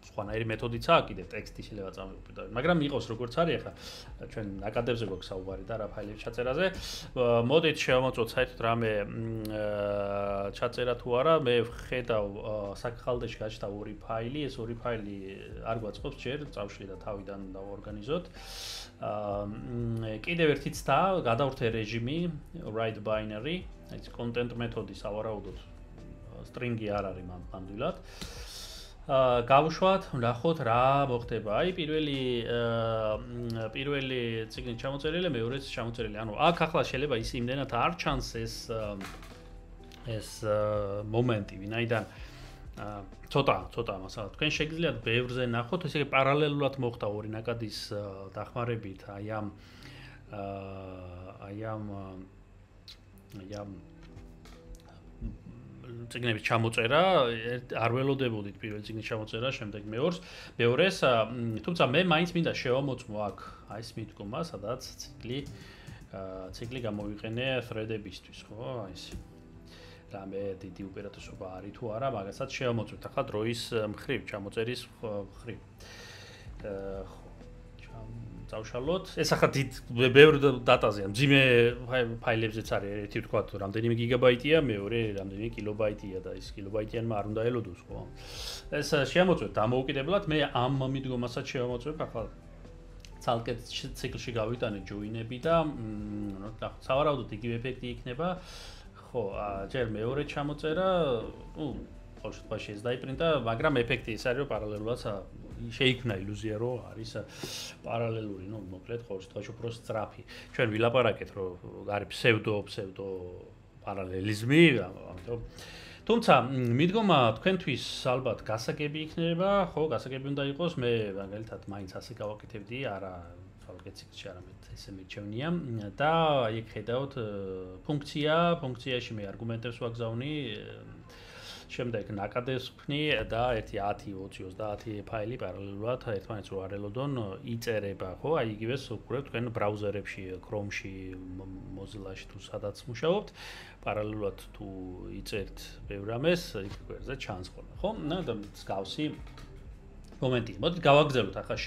სხვანაირი მეთოდიც აქვს კიდე ტექსტი შეიძლება წამოვიდეთ, მაგრამ იყოს როგორც არის ახლა ჩვენ ნაკადებზე გვაქვს საუბარი და რა ფაილების ჩაწერაზე. მოდით შევამოწმოთ საერთოდ რამე ჩაწერა თუ არა, მე ვხედავ საქხალდეში გაჩნდა ორი ფაილი, ეს ორი ფაილი არ გვაწყობს ჯერ წავშლი და თავიდან დავორგანიზოთ. კიდევ ერთი ცდა, გადავრთე რეჟიმი write binary, ეს content მეთოდი სავარაუდოდ string-ი არ არის მამდვილად. გავუშვათ, ვნახოთ რა მოხდება. აი პირველი ციგნი ჩამოწერილი, მეორეც ჩამოწერილი. ანუ აქ ახლა შეიძლება ის იმდენად არ ჩანს ეს მომენტი, ვინაიდან ცოტა მასალა. თქვენ შეგიძლიათ ბევრზე ნახოთ, ესე იგი პარალელურად მოხდა ორი ნაკადის დახმარებით აი ამ ციგნების ჩამოწერა, არ ველოდებოდით პირველი ციგნის ჩამოწერა, შემდეგ მეორეს, თუმცა მე მაინც მინდა შევამოწმო აქ აი ეს მიდგომა, სადაც ციკლი გამოვიყენე thread-ებისთვის, ხო? აი ეს. რამე დიდი უპირატესობა არის თუ არა, მაგასაც შევამოწმოთ ახლა დროის მხრივ, ჩამოწერის მხრივ. წავშალოთ. ეს ახლა დიდ ბევრ დატაზეა. მძიმე ფაილებზეც არის ერთი თქვა რამდენიმე გიგაბაიტია, მეორე რამდენიმე კილობაიტია და ის კილობაიტიანმა არ უნდა ელოდოს, ხო? ეს შემოწმეთ დამოუკიდებლად. მე ამ მიდგომასაც შევამოწმებ ახლა ცალკე ციკლში გავიტანე ჯოინები და სავარაუდოდ იგივე ეფექტი იქნება. ხო, ჯერ მეორე ჩამოწერა, ყოველ შემთხვევაში ეს დაიპრინტა, მაგრამ ეფექტი ის არის, რომ პარალელურად შეიქმნა ილუზია, რომ არის პარალელური, მოკლედ ყოველ შემთხვევაში უფრო სწრაფი. ჩვენ ვილაპარაკეთ, რომ არის ფსევდო პარალელიზმი, ამიტომ თუმცა მიდგომა თქვენთვის ალბათ გასაგები იქნება, ხო, გასაგები უნდა იყოს, მე მაგალითად მაინც ასე გავაკეთებდი, არა თვალკე ციკლში არამედ ესე მიჩვენია და იქ ხედავთ ფუნქციაში მე არგუმენტებს ვაგზავნი, შემდეგ ნაკადებს ვქნი და 1 10 20 30 ფაილი პარალელურად ერთმანეთს რო არ ელოდონ იწერება, ხო? აი იგივეს უყურებთ თქვენ ბრაუზერებში, Chrome-ში, Mozilla-ში თუ სადაც მუშაობთ, პარალელურად თუ იწერთ ბევრ რამეს, იქ გვერდზე ჩანს ხოლმე, ხო? და მსგავსი მომენტი. მოდით გავაგზავნოთ ახლა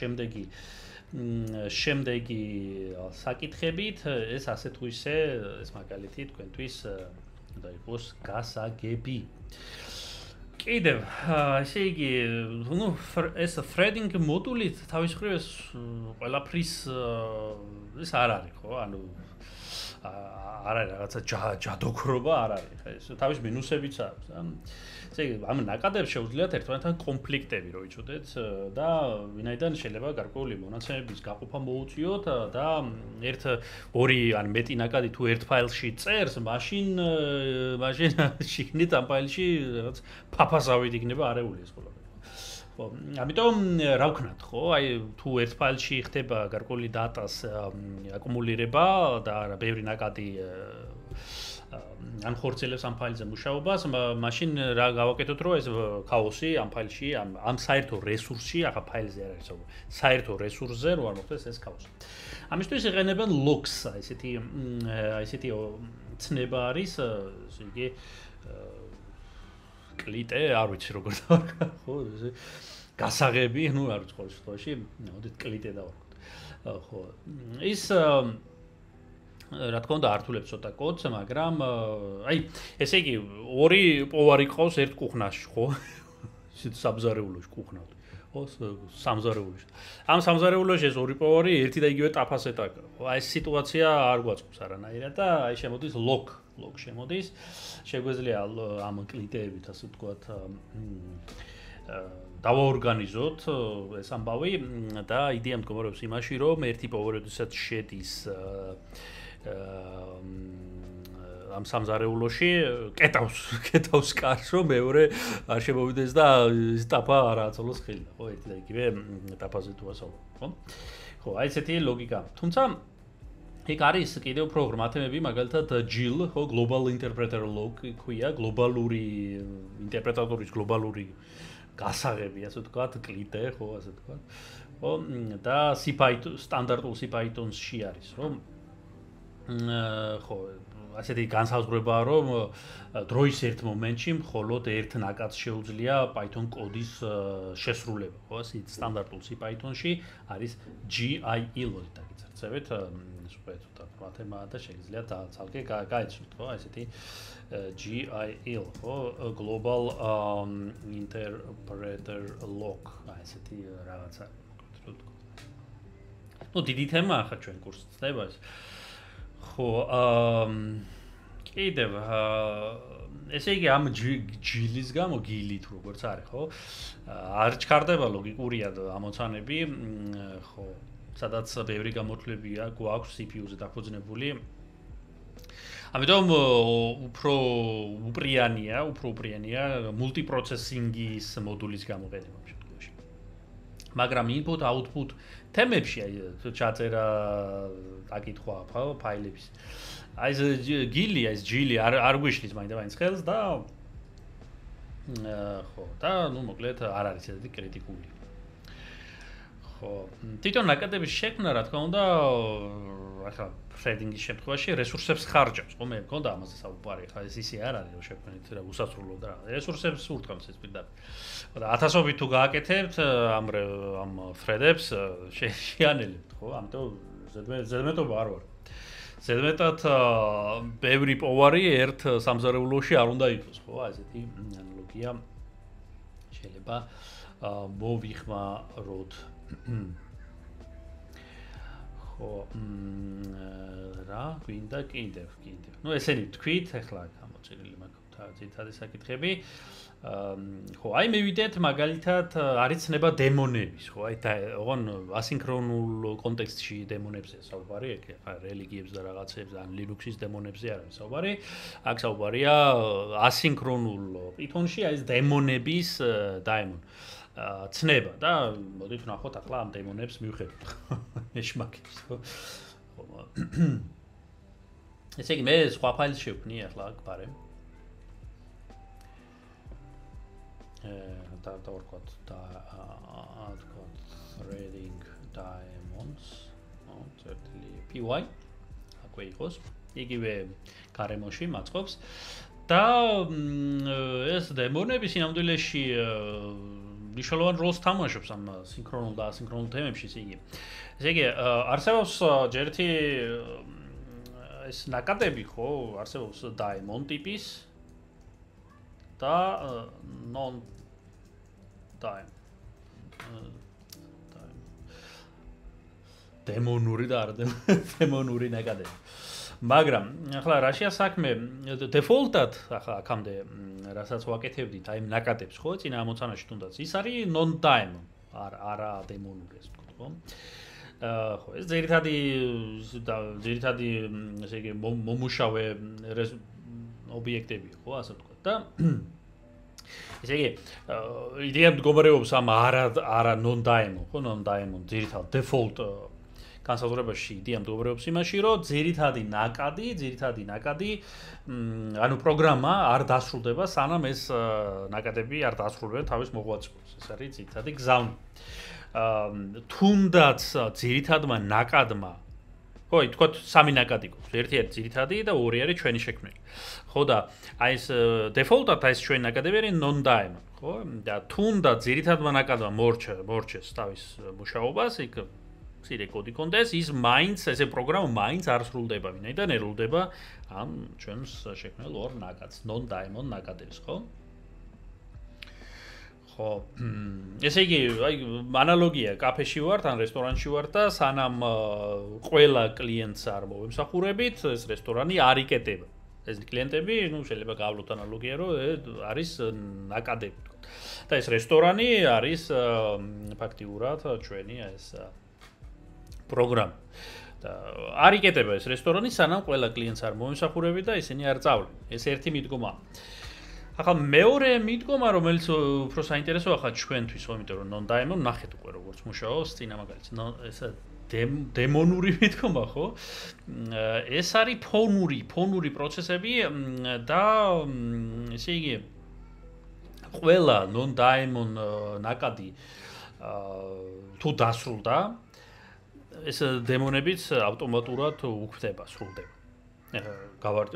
შემდეგი საკითხებით, ეს ასე თუ ისე, ეს მაგალითი თქვენთვის უნდა იყოს გასაგები. კიდევ, ესე იგი, ეს threading მოდული თავის მხრივ ეს ყველაფრის ეს არ არის, ხო? ანუ არ არის რაღაცა ჯადოქრობა არ არის, ხო? ეს თავის მინუსებიც აქვს. ესე იგი, ამ ნაკადებს შეუძლიათ ერთმანეთთან კონფლიქტები რო იცოდეთ და ვინაიდან შეიძლება გარკვეული მონაცემების გაყოფა მოუწიოთ და ორი ან მეტი ნაკადი თუ ერთ ფაილში წერს, მაშინ შიგნით ამ ფაილში რაღაც ფაფასავით იქნება არეული ეს ყველაფერი. ხო, ამიტომ რა ვქნათ, ხო? აი თუ ერთ ფაილში ხდება გარკვეული დატას აკუმულირება და ბევრი ნაკადი ან ხორცელებს ამ ფაილზე მუშაობას, მაშინ რა გავაკეთოთ, რომ ეს ქაოსი ამ ფაილში, ამ საერთო რესურსში, ახლა ფაილზე არ არის, საერთო რესურსზე რო არ მოხდეს ეს ქაოსი. ამისთვის იყენებენ logs, ესეთი ცნება არის, ესე იგი კლიტე, არ ვიცი როგორ დავარქვა, ხო, ესე გასაღები, არ ვიცი ყოველ შემთხვევაში, მოდით კლიტე დავარქვათ. ხო, ის რა თქმა უნდა ართულებს ცოტა კოდს, მაგრამ აი ესე იგი ორი პოვარი ყავს ერთ კუხნაში, ხო? ისეთ სამზარეულოში კუხნავთ. ხო, სამზარეულოში. ამ სამზარეულოში ეს ორი პოვარი ერთი და იგივე ტაფასეთ აკრა. ხო, აი ეს სიტუაცია არ გვაწყობს არანაირად და აი შემოდის log შემოდის. შეგვეძლია ამ კლიტეებით ასე ვთქვათ დავაორგანიზოთ ეს ამბავი და იდეა მდგომარეობს იმაში, რომ ერთი პოვარი როდესაც შედის ამ სამზარეულოში კეტავს კარს, რომ მეორე არ შემოვიდეს და ის ტაფა არ აწოლოს ხელი, ხო, ერთი და იგივე ტაფაზე თუ ასაუბრობ, ხო? ხო, აი ესეთი ლოგიკა. თუმცა იქ არის კიდევ უფრო ღრმა თემები, მაგალითად GIL, ხო, Global Interpreter Log ქვია, გლობალური ინტერპრეტატორის გლობალური გასაღები, ასე ვთქვათ, კლიტე, ხო, ასე ვთქვათ. ხო, და CPython სტანდარტულ CPython-ში არის, რომ ხო, ასეთი განსაზღვრებაა, რომ დროის ერთ მომენტში მხოლოდ ერთ ნაკადს შეუძლია Python კოდის შესრულება, ხო, ასეთ სტანდარტულ CPython-ში არის GIL-ი დაგიწერეთ, სუპერტა მათემატიკა და შეგიძლიათ ცალკე გაეცნოთ, ხო, ესეთი GIL, ხო, Global Interpreter Log, ესეთი რაღაცა. ნუ დიდი თემაა ხა ჩვენ კურსს წდება ეს. ხო, კიდევ ესე იგი ამ GIL-ის გამო გილით როგორც არის, ხო? არ ჩქარდება ლოგიკურია ამოცანები, ხო, სადაც ბევრი გამოთვლებია გვაქვს CPU-ზე დაფუძნებული. ამიტომ უფრო უპრიანია მულტიპროცესინგის მოდულის გამოყენება ამ შემთხვევაში. მაგრამ input output თემებში აი ჩაწერა აკითხვა ფაილების. აი ეს GIL-ი არ გვიშლის მაინდა-მაინც ხელს და ხო, და ნუ მოკლედ არ არის ესეთი კრიტიკული. ხო, თვითონ ნაკადების შექმნა, რა თქმა უნდა, ახლა threading-ის შემთხვევაში რესურსებს ხარჯავს, ხო, მე მქონდა ამაზე საუბარი, ხა ეს ისე არ არის, რომ შექმნით რა უსასრულო და რესურსებს ურტყავს ეს პირდაპირ. და 1000-ობით თუ გააკეთებთ ამ thread-ებს შეანელებთ, ხო? ამიტომ ზედმეტობა არ ვარ. ზედმეტად ბევრი პოვარი ერთ სამზარეულოში არ უნდა იყოს, ხო? ესეთი ანალოგია შეიძლება მოვიხმაროთ. ხო, რა გვინდა კიდევ. ნუ ესენი თქვით, ახლა გამოწერილი მაქვს ძირითადი საკითხები. ხო, აი მივიდეთ მაგალითად არის ცნება დემონების, ხო? აი ოღონ ასინქრონულ კონტექსტში დემონებზე საუბარი, ახლა რელიგიებს და რაღაცებს ან Linux-ის დემონებზე არ არის საუბარი. აქ საუბარია ასინქრონულ Python-ში აი ეს დემონების daemon ცნება და მოდით ვნახოთ ახლა ამ დემონებს მივხედოთ. ეშმაკებს, ხო? ესე იგი მე სხვა ფაილს შევქმნი ახლა აქ ბარემ. და ვთქვათ threading diamonds, py აკვე იყოს. იგივე გარემოში მაწყობს და ეს დემონები სინამდვილეში მნიშვნელოვან როლს თამაშობს ამ სინქრონულ და ასინქრონულ თემებში, ესე იგი არსებობს ჯერთი ეს ნაკადები, ხო, არსებობს daemon ტიპის და non დემონური და არ დემონური ნაკადები. მაგრამ ახლა რაშია საქმე default-ად ახლა აქამდე რასაც ვაკეთებდით აი ნაკადებს, ხო, წინა ამოცანაში თუნდაც ის არის non daemon, არა დემონური ეს ვთქვათ, ხო? ხო, ეს ძირითადი ესე იგი მომუშავე ობიექტებია, ხო, ასე ვთქვათ და ესე იგი იდეა მდგომარეობს ამ არა non daemon, ხო, non daemon ძირითად default განსაზღვრებაში იდეა მდგომარეობს იმაში, რომ ძირითადი ნაკადი, ანუ პროგრამა არ დასრულდება, სანამ ეს ნაკადები არ დასრულებენ თავის მოღვაწეობას. ეს არის ძირითადი გზავნი. თუნდაც ძირითადმა ნაკადმა, ხო, ითქვათ სამი ნაკადი გვაქვს. ერთი არის ძირითადი და ორი არის ჩვენი შექმნილი. ხო და აი ეს default-ად ეს ჩვენი ნაკადები არის non daemon, ხო? და თუნდაც ძირითადმა ნაკადმა მორჩეს თავის მუშაობას, იქ მცირე კოდი კონდეს, ის მაინც ესე პროგრამა მაინც არ სრულდება, ვინაიდან ერულდება ამ ჩვენს შექმნილ ორ ნაკადს, non daemon ნაკადებს, ხო? ხო, ესე იგი, აი ანალოგია, კაფეში ვართ ან რესტორანში ვართ და სანამ ყველა კლიენტს არ მოვემსახურებით, ეს რესტორანი არ იკეტება. ეს კლიენტები, ნუ შეიძლება გავავლოთ ანალოგია, რომ არის ნაკადები, თქო. და ეს რესტორანი არის ფაქტიურად ჩვენი ეს პროგრამა. და არ იკეტება ეს რესტორანი, სანამ ყველა კლიენტს არ მოემსახურები და ისინი არ წავლენ. ეს ერთი მიდგომა. ახლა მეორე მიდგომა, რომელიც უფრო საინტერესოა ხა ჩვენთვის, იმიტომ რომ non-diamond ნახეთ უკვე როგორც მუშაობს, წინა მაგალითად, ესა დემონური მიდგომა, ხო? ეს არის ფონური პროცესები და ესე იგი ყველა non-diamond ნაკადი თუ დასრულდა, ეს დემონებიც ავტომატურად უქმდება, სრულდება.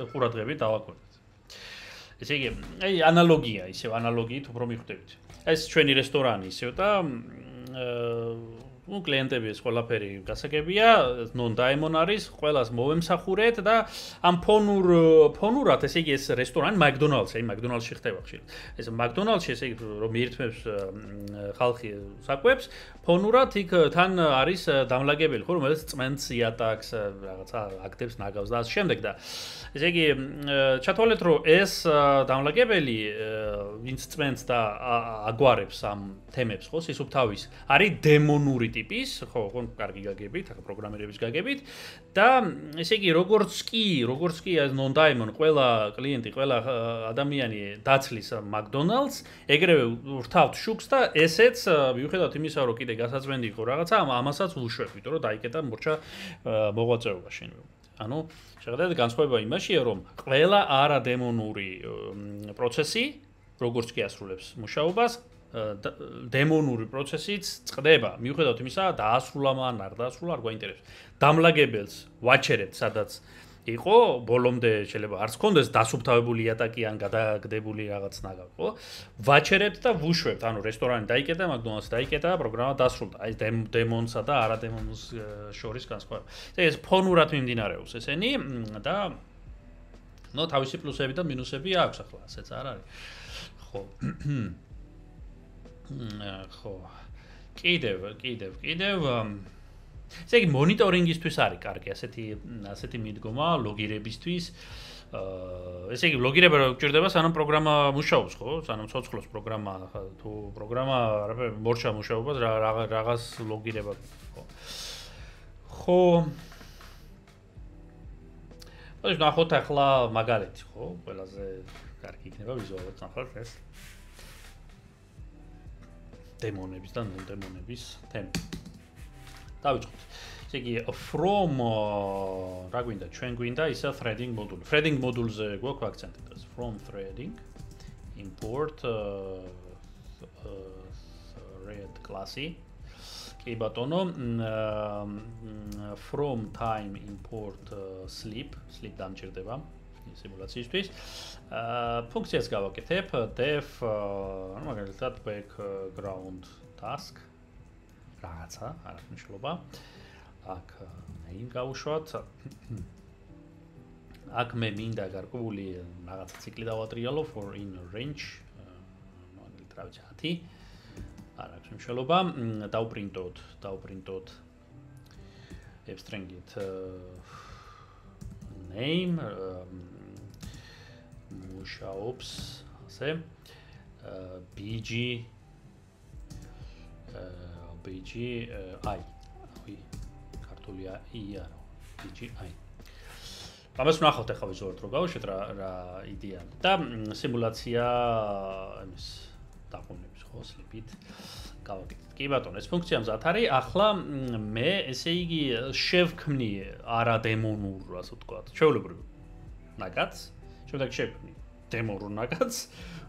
ყურადღებით დავაკვირდეთ. ესე იგი, ანალოგია, ისევ ანალოგიით უფრო მიხვდებით. ეს ჩვენი რესტორანი ისევ და კლიენტები ეს ყველაფერი გასაგებია, non-diamond არის, ყველას მოვემსახურეთ და ამ ფონურად, ესე იგი ეს რესტორანი McDonald's-ი, McDonald's-ში ხდება ხშირად. ეს McDonald's-ში ესე იგი რომ მიირთმევს ხალხი საკვებს, ფონურად იქ თან არის დამლაგებელი, ხო, რომელიც წმენდს იატაკს, რაღაცა აქტებს ნაგავს და ასე შემდეგ და ესე იგი ჩათვალეთ რომ ეს დამლაგებელი ვინც წმენდს და აგვარებს ამ თემებს, ხო, სისუფთავის, არის დემონური ტიპის, ხო, კარგი გაგებით, ახლა პროგრამერების გაგებით და ესე იგი როგორც კი ეს non-diamond ყველა კლიენტი, ყველა ადამიანი დაცლის McDonald's, ეგრევე ვრთავთ შუქს და ესეც მიუხედავად იმისა, რომ კიდე გასაწმენდი იყო რაღაცა, ამასაც ვუშვებ, იმიტომ რომ დაიკეტა მორჩა მოღვაწეობა შენვე. ანუ შეხედეთ განსხვავება იმაშია, რომ ყველა არადემონური პროცესი, როგორც კი ასრულებს მუშაობას, დემონური პროცესიც წყდება. მიუხედავად იმისა, დაასრულა მან, არ დაასრულა, არ გვაინტერესებს. დამლაგებელს ვაჩერებთ, სადაც იყო, ბოლომდე შეიძლება არც კონდეს დასუფთავებული იატაკი ან გადაგდებული რაღაც ნაგავი, ხო? ვაჩერებთ და ვუშვებთ. ანუ რესტორანი დაიკეტა, McDonald's დაიკეტა, პროგრამა დასრულდა. აი დემონსა და არადემონს შორის განსხვავება. ეს ფონურად მიმდინარეობს ესენი და თავისი პლუსები და მინუსები აქვს ახლა, ასეც არ არის. ხო. ხო. კიდევ ესე იგი მონიტორინგისთვის არის კარგი ასეთი მიდგომა ლოგირებისთვის. ესე იგი ლოგირება რო გჭირდება, სანამ პროგრამა მუშაობს, ხო? სანამ ცოცხლობს პროგრამა, თუ პროგრამა მორჩა მუშაობას, რაღაც ლოგირება, ხო. ხო. ეს ნახოთ ახლა მაგალითი, ხო? ყველაზე კარგი იქნება ვიზუალურად ნახოთ ეს. დემონების და non-დემონების თემა. დავიწყოთ. ესე იგი from რა გვინდა, ჩვენ გვინდა ისა threading module. Threading module-ზე გვაქვს აქცენტი და from threading import thread class-ი. კი ბატონო, from time import sleep დამჭირდება სიმულაციისთვის. ფუნქციას გავაკეთებ def მაგალითად background task რაღაცა, არ აქვს მნიშვნელობა. აქ name გავუშვათ. აქ მე მინდა გარკვეული რაღაცა ციკლი დავატრიალო for in range მაგალითად რა ვიცი 10. არ აქვს მნიშვნელობა. დავპრინტოთ abstract name მუშაობს ასე bg i ქართული i არა bg i ამას ვნახავთ ახლა ვიზუალურად რო გავუშვეთ რა იდეა და სიმულაცია იმის დაყოვნების ხო სლიპით გავაკეთეთ. კი ბატონო, ეს ფუნქცია მზად არის. ახლა მე ესე იგი შევქმნი არადემონურ, ასე ვთქვათ, ჩვეულებრივ ნაკადს, შემდეგ შევქმნი დემონურ ნაკადს,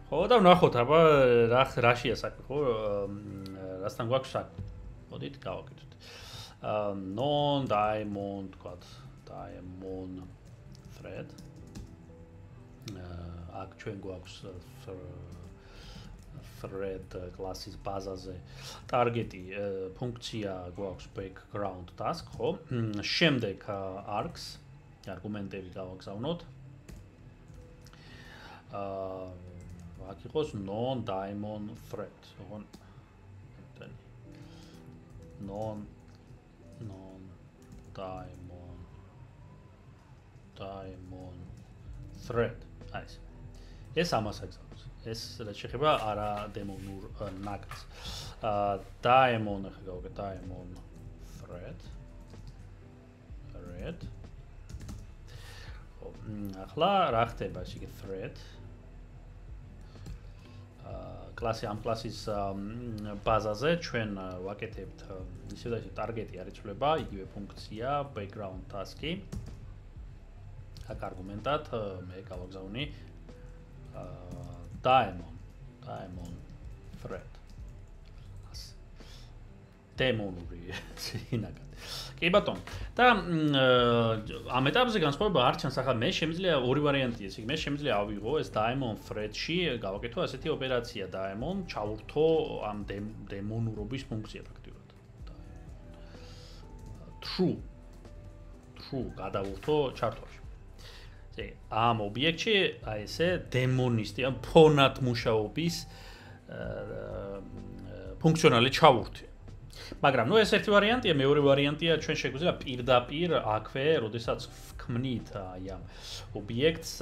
ხო და ვნახოთ აბა რაშია საქმე, ხო, რასთან გვაქვს საქმე. მოდით გავაკეთოთ. non-diamond, ვთქვათ, diamond thread. აქ ჩვენ გვაქვს thread class-ის ბაზაზე target-ი ფუნქცია გვაქვს background task, ხო? შემდეგ args არგუმენტები გავაგზავნოთ. აქ იყოს non-diamond thread, ხო? non-diamond thread. აი ეს ამას აგზავნოს. ეს რაც შეეხება არადემონურ ნაკადს. diamond ახლა გავაკეთე diamond thread. thread. ახლა რა ხდება ეს იგი thread? კლასი ამ კლასის ბაზაზე ჩვენ ვაკეთებთ ისე და ისე ტარგეტი არ იცვლება, იგივე ფუნქცია, background task-ი. აქ არგუმენტად მე გავაგზავნი daemon thread. დემონური სინაგად. კი ბატონო. და ამ ეტაპზე განსხვავება არ ჩანს. ახლა მე შემიძლია ორი ვარიანტია. ესე იგი მე შემიძლია ავიღო ეს daemon thread-ში, გავაკეთო ასეთი ოპერაცია daemon, ჩავურთო ამ დემონურობის ფუნქცია ფაქტიურად. True გადავურთო ჩართვაში. ესე ამ ობიექტში აი ესე დემონისტი ამ ფონად მუშაობის ფუნქციონალი ჩავურთე. მაგრამ ნუ ეს ერთი ვარიანტია, მეორე ვარიანტია ჩვენ შეგვიძლია პირდაპირ აქვე, როდესაც ვქმნით აი ამ ობიექტს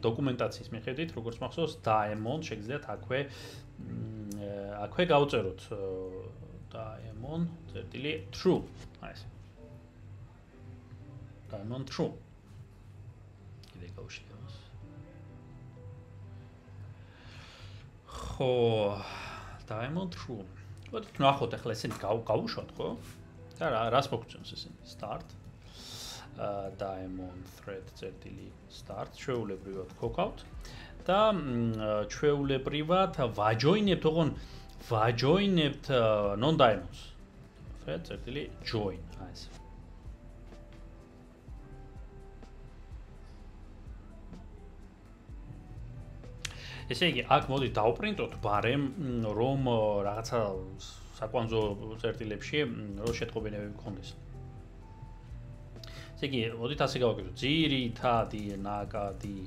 დოკუმენტაციის მიხედვით, როგორც მახსოვს, daemon შეგიძლიათ აქვე გავწეროთ daemon true. აი ეს. daemon true. კიდე გავშლევს. ხო, daemon true. What ნახოთ ახლა ესენი გავუშვათ, ხო? და რას მოგწონს ესენი? Start. daemon thread start. ჩვეულებრივად cokout. და ჩვეულებრივად ვაჯოინებთ, ოღონ ვაჯოინებთ non-daemons. thread join. აი ეს. ესე იგი, აქ მოდი დავპრინტოთ ბარემ, რომ რაღაცა საკვანძო წერტილებში რო შეტყობინებები გქონდეს. ესე იგი, მოდით ასე გავაკეთოთ. ძირითადი ნაკადი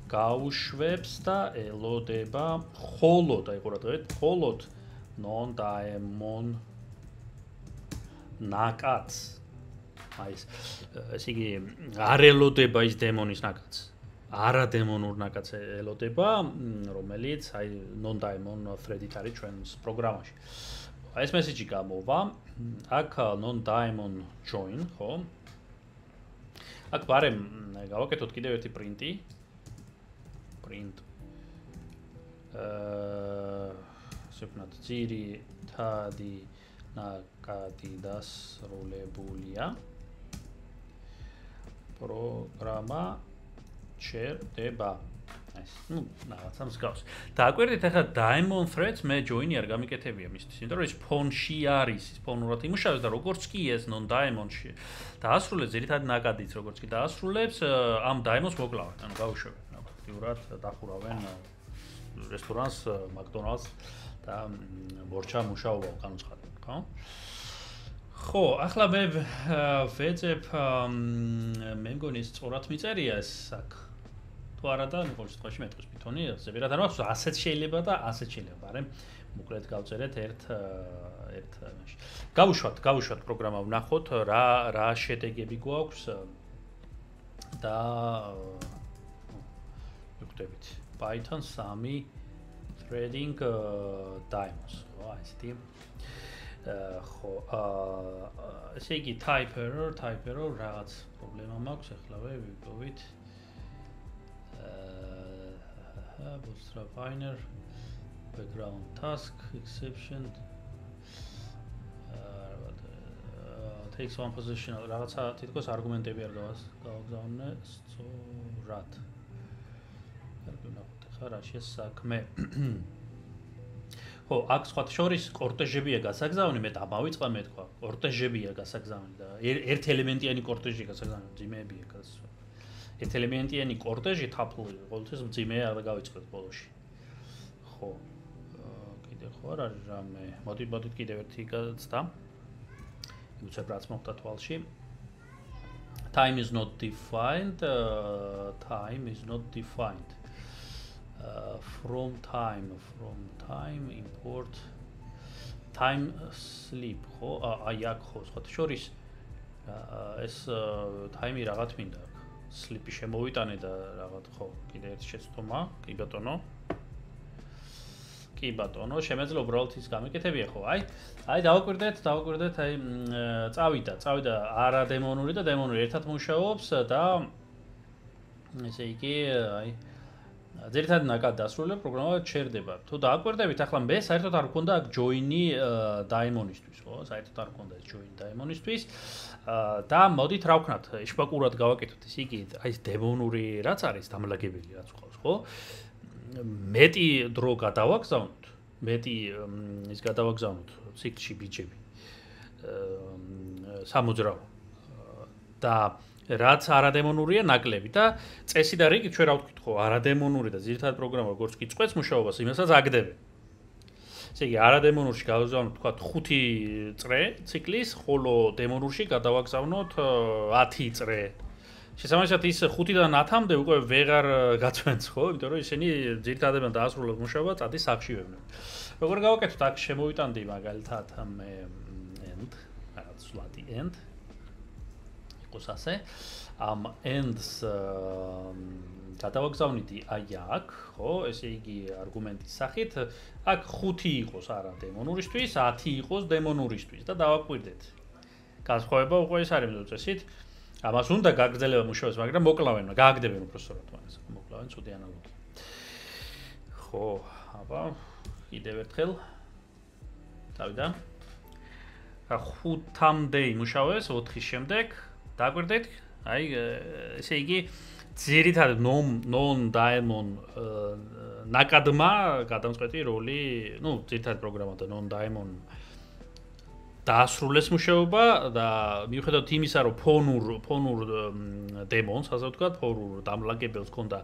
გაუშვებს და ელოდება მხოლოდ, აი ყურადღებით, მხოლოდ non-daemon ნაკადს. აი ეს. ესე იგი, არ ელოდება ის დემონის ნაკადს. არა დემონურ ნაკადს ელოდება, რომელიც აი non-daemon thread-ით არის ჩვენს პროგრამაში. აი ეს მესიჯი გამოვა. აქ non-daemon join, ხო? აქ ბარემ გავაკეთოთ კიდევ ერთი პრინტი. print ასე ვქნათ, ძირითადი ნაკადი დასრულებულია. პროგრამა ჩერდება. ეს, ნუ, რაღაცა მსგავს. დააკვირდით ახლა daemon threads მე join-ი არ გამიკეთებია მისთვის, იმიტომ რომ ეს phone-ში არის, ის phone-ურად იმუშავებს და როგორც კი ეს non-daemon-ში დაასრულებს ძირითადი ნაკადიც, როგორც კი დაასრულებს, ამ daemons მოკლავთ, ანუ გაუშვებენ. ფაქტიურად დახურავენ რესტორანს, McDonald's და ბორჩა მუშაობა განუცხადებენ, ხო? ხო, ახლა მე ვეძებ მე მგონი ეს სწორად მიწერია ეს აქ. თუ არა და ნუ ყოველ შემთხვევაში მეტყვის პითონი, ზებირად არ მაქვს, ასეც შეიძლება და ასეც შეიძლება, მაგრამ მოკლედ გავწერეთ ერთ მაშინ. გავუშვათ პროგრამა, ვნახოთ რა შედეგები გვაქვს და ვიკვდებით. Python 3 threading daemons. ხო, ესეთი. ხო, ესე იგი type error რაღაც პრობლემა მაქვს, ახლავე ვიკვდებით. Bootstrapiner, background task, exception, takes one position, რაღაცა თითქოს არგუმენტები არ გავაგზავნე სწორად. არგუმენტი ხარ რა შესაქმე. ხო, აქ სხვა შორის კორტეჟებია გასაგზავნი, მე დამავიწყა მე თქვა, კორტეჟებია გასაგზავნი და ერთ ელემენტიანი კორტეჟი გასაგზავნი, ძიმეებია გასაგზავნი. ერთ ელემენტიანი კორტეჟი თაფლი, ყოველთვის მძიმე არ გავიწყეთ ბოლოში. ხო. კიდე ხო არ არის რამე. მოდით კიდევ ერთი გაცდა. უცებ რაც მოხდა თვალში. Time is not defined. From time import time sleep. ხო, აი აქ ხო, სხვა შორის ეს time-ი რაღაც მინდა. Sleep-ი შემოვიტანე და რაღაც ხო, კიდე ერთი შეცდომა, კი ბატონო. კი ბატონო, შემეძლო უბრალოდ ის გამეკეთებია ხო? აი დავაკვირდეთ, აი წავიდა არადემონური და დემონური ერთად მუშაობს და ესე იგი აი ძირითადად ნაკად დასრულება პროგრამა ჩერდება. თუ დააკვირდებით, ახლა მე საერთოდ არ მქონდა აქ join-ი daemon-ისთვის, ხო? საერთოდ არ მქონდა ეს join daemon-ისთვის. და მოდით რა ვქნათ, შპაკურად გავაკეთოთ. ის იგი აი ეს დემონური რაც არის, დამლაგებელი რაც ყავს, ხო? მეტი დრო გადავაგზავნოთ, მეტი ის გადავაგზავნოთ ციკლში ბიჭები. სამოძრაო და რაც არადემონურია ნაკლები და წესი და რიგი ჩვენ რა ვთქვით ხო, არადემონური და ძირითადად პროგრამა როგორც კი წყვეტს მუშაობას, იმასაც აგდებენ. ესე იგი არადემონურში გავაგზავნოთ თქვა 5 წრე ციკლის, ხოლო დემონურში გადავაგზავნოთ 10 წრე. შესაბამისად ის 5-დან 10-მდე უკვე ვეღარ გაწვენს ხო, იმიტომ რომ ისინი ძირითადად დაასრულებს მუშაობა წადის სახში ვებნებ. როგორ გავაკეთოთ აქ შემოვიტანდი მაგალითად მე end, რაღაც სლატი end. იყოს ასე. ამ ends გადავაგზავნიდი აი აქ, ხო, ესე იგი არგუმენტის სახით, აქ 5 იყოს არა დემონურისთვის, 10 იყოს დემონურისთვის და დავაკვირდეთ. განსხვავება უკვე ეს არის მე წესით. ამას უნდა გაგრძელება მუშაობას, მაგრამ მოკლავენ, გააგდებენ უბრალოდ მას. მოკლავენ ცუდი ანალოგია. ხო, აბა, კიდევ ერთხელ. დავიდა. 5-მდე იმუშავეს 4-ის შემდეგ. დააკვირდეთ? აი, ესე იგი ძირითადად non-daemon ნაკადმა გადამწყვეტი როლი, ну, ძირითადად პროგრამა და non-daemon დაასრულეს მუშაობა და მიუხედავად იმისა, რომ ფონურ დემონს, ასე ვთქვათ, ფონურ დამლაგებელს ჰქონდა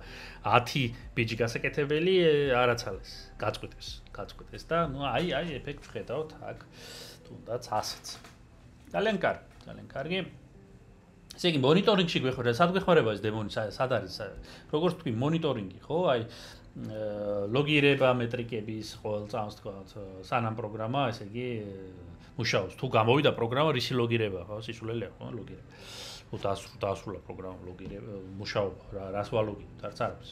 10 ბიჯი გასაკეთებელი, არაცალეს, გაწყვეტეს და ну, აი ეფექტს ხედავთ აქ, თუნდაც ასეც. ძალიან კარგი. ესე იგი მონიტორინგში გვეხმარება, სად გვეხმარება ეს დემონი, სად არის? როგორც თქვი, მონიტორინგი, ხო? აი ლოგირება მეტრიკების ყოველ წამს თქვა, სანამ პროგრამა, ესე იგი მუშაობს. თუ გამოვიდა პროგრამა, რისი ლოგირება, ხო? სისულელეა, ხო? ლოგირება. თუ დაასრულა პროგრამა ლოგირება, მუშაობა, რას ვალოგირებთ, არც არაფერს.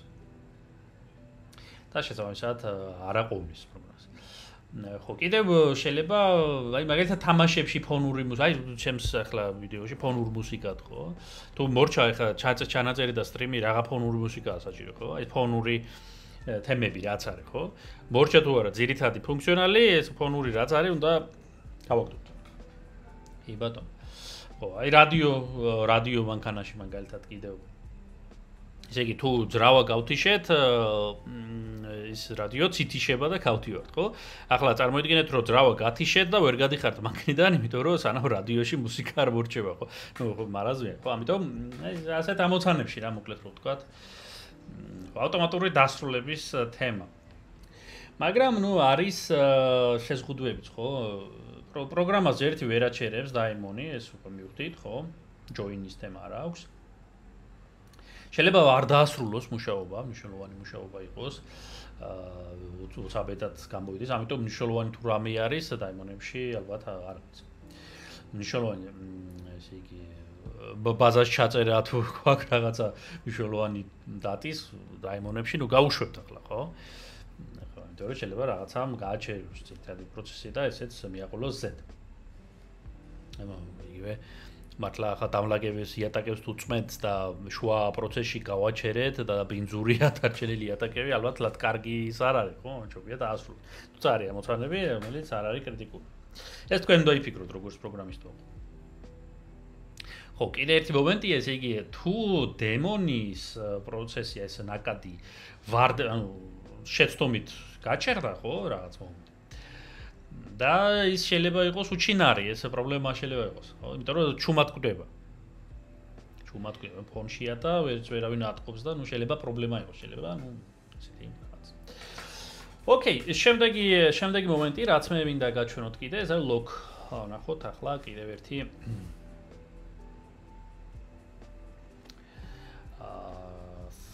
და შესაბამისად არ აყოვნის პროგრამას. ხო, კიდევ შეიძლება, აი მაგალითად თამაშებში ფონური მუსიკა, აი ჩემს ახლა ვიდეოში ფონურ მუსიკად, ხო? თუ მორჩა ახლა ჩანაწერი და სტრიმი რაღა ფონური მუსიკაა საჭირო, ხო? აი ფონური თემები რაც არის, ხო? მორჩა თუ არა, ძირითადი ფუნქციონალი, ეს ფონური რაც არის, უნდა გავაკეთოთ. კი ბატონო. ხო, აი რადიო მანქანაში მაგალითად კიდევ ესე იგი თუ ძრავა გავთიშეთ, ის რადიო ცითიშება და გავთივართ, ხო? ახლა წარმოიდგინეთ, რომ ძრავა გათიშეთ და ვერ გადიხართ მანქანიდან, იმიტომ რომ სანამ რადიოში მუსიკა არ მორჩება, ხო? ნუ მარაზმია, ხო? ამიტომ ასეთ ამოცანებში რა მოკლედ რო ვთქვათ, ავტომატური დასრულების თემა. მაგრამ ნუ არის შეზღუდვებიც, ხო? პროგრამას ერთი ვერ აჩერებს daemon-ი, ეს უკვე მივხვდით, ხო? join-ის თემა არ აქვს. შეიძლება არ დაასრულოს მუშაობა, მნიშვნელოვანი მუშაობა იყოს, უცაბედად გამოვიდეს, ამიტომ მნიშვნელოვანი თუ რამე არის daemon-ებში, ალბათ არ არის. მნიშვნელოვანი, ესე იგი, ბაზას ჩაწერა თუ გვაქვს რაღაცა მნიშვნელოვანი დატის daemon-ებში, ნუ გავუშვებთ ახლა, ხო? ხო, იმიტომ რომ შეიძლება რაღაცამ გააჩეროს ძირითადი პროცესი და ესეც მიაყოლოს Z. იგივე მართლა ახლა დამლაგებელს იატაკებს თუ წმენდს და შუა პროცესში გავაჩერეთ და ბინძურია დარჩენილი იატაკები, ალბათ ლად კარგი ის არ არის, ხო? ჩობია დაასრულოთ. თუმცა არის ამოცანები, რომელიც არ არის კრიტიკული. ეს თქვენ დაიფიქროთ როგორც პროგრამისტო. ხო, კიდე ერთი მომენტია, ესე იგი, თუ დემონის პროცესია ეს ნაკადი ანუ შეცდომით გაჩერდა, ხო, რაღაც მომენტი. და ის შეიძლება იყოს უჩინარი, ეს პრობლემა შეიძლება იყოს, ხო? იმიტომ რომ ჩუმად კვდება. ფონშია და ვერავინ ატყობს და ნუ შეიძლება პრობლემა იყოს, შეიძლება, ნუ ესეთი რაღაც. ოკეი, შემდეგი მომენტი, რაც მე მინდა გაჩვენოთ კიდე, ეს არის log. ნახოთ ახლა კიდევ ერთი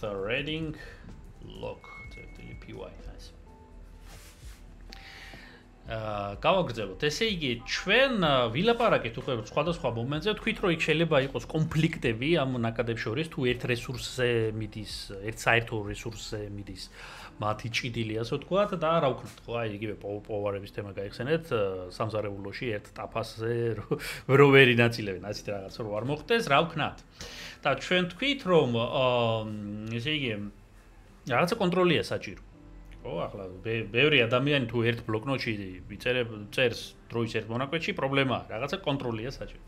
threading log, py. გავაგრძელოთ. ესე იგი, ჩვენ ვილაპარაკეთ უკვე სხვადასხვა მომენტზე, თქვით, რომ იქ შეიძლება იყოს კონფლიქტები ამ ნაკადებს შორის, თუ ერთ რესურსზე მიდის, ერთ საერთო რესურსზე მიდის მათი ჭიდილი, ასე ვთქვათ, და რა ვქნათ, ხო, აი იგივე პოვარების თემა გაიხსენეთ, სამზარეულოში ერთ ტაფასზე რო ვერ ინაწილებენ, ასეთ რაღაც რო არ მოხდეს, რა ვქნათ. და ჩვენ თქვით, რომ ესე იგი, რაღაცა კონტროლია საჭირო. ხო, ახლა ბევრი ადამიანი თუ ერთ ბლოკნოტში წერს დროის ერთ მონაკვეთში, პრობლემაა, რაღაცა კონტროლია საჭირო.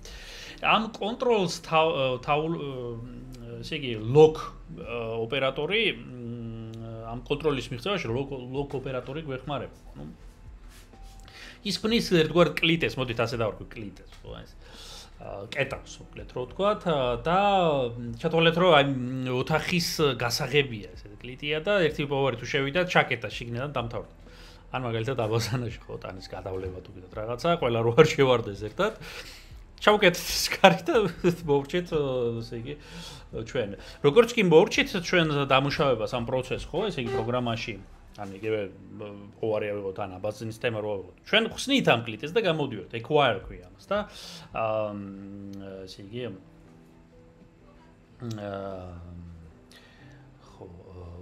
ამ კონტროლს ესე იგი, ლოკ ოპერატორი ამ კონტროლის მიღწევაში ლოკ ოპერატორი გვეხმარება. ნუ ის ქმნის ერთგვარ კლიტეს, მოდით ასე დავარქვი კლიტეს, ხო, ეს კეტავს, მოკლედ რო ვთქვათ, და ჩათვალეთ, რომ აი ოთახის გასაღებია ესე კლიტია და ერთი პოვარი თუ შევიდა, ჩაკეტა შიგნიდან დამთავრდა. ან მაგალითად აბაზანაში ხო ტანის გადავლება თუ კიდევ რაღაცა, ყველა რო არ შევარდეს ერთად. ჩავკეთეთ ეს კარი და მოვრჩეთ, ესე იგი, ჩვენ. როგორც კი მოვრჩით ჩვენ დამუშავებას ამ პროცესს, ხო, ესე იგი პროგრამაში, ან იგივე პოვარი ავიღოთ, ან აბაზანის თემა რო ავიღოთ. ჩვენ ხსნით ამ კლიტეს და გამოდივართ, acquire ქვია ამას და ესე იგი ხო,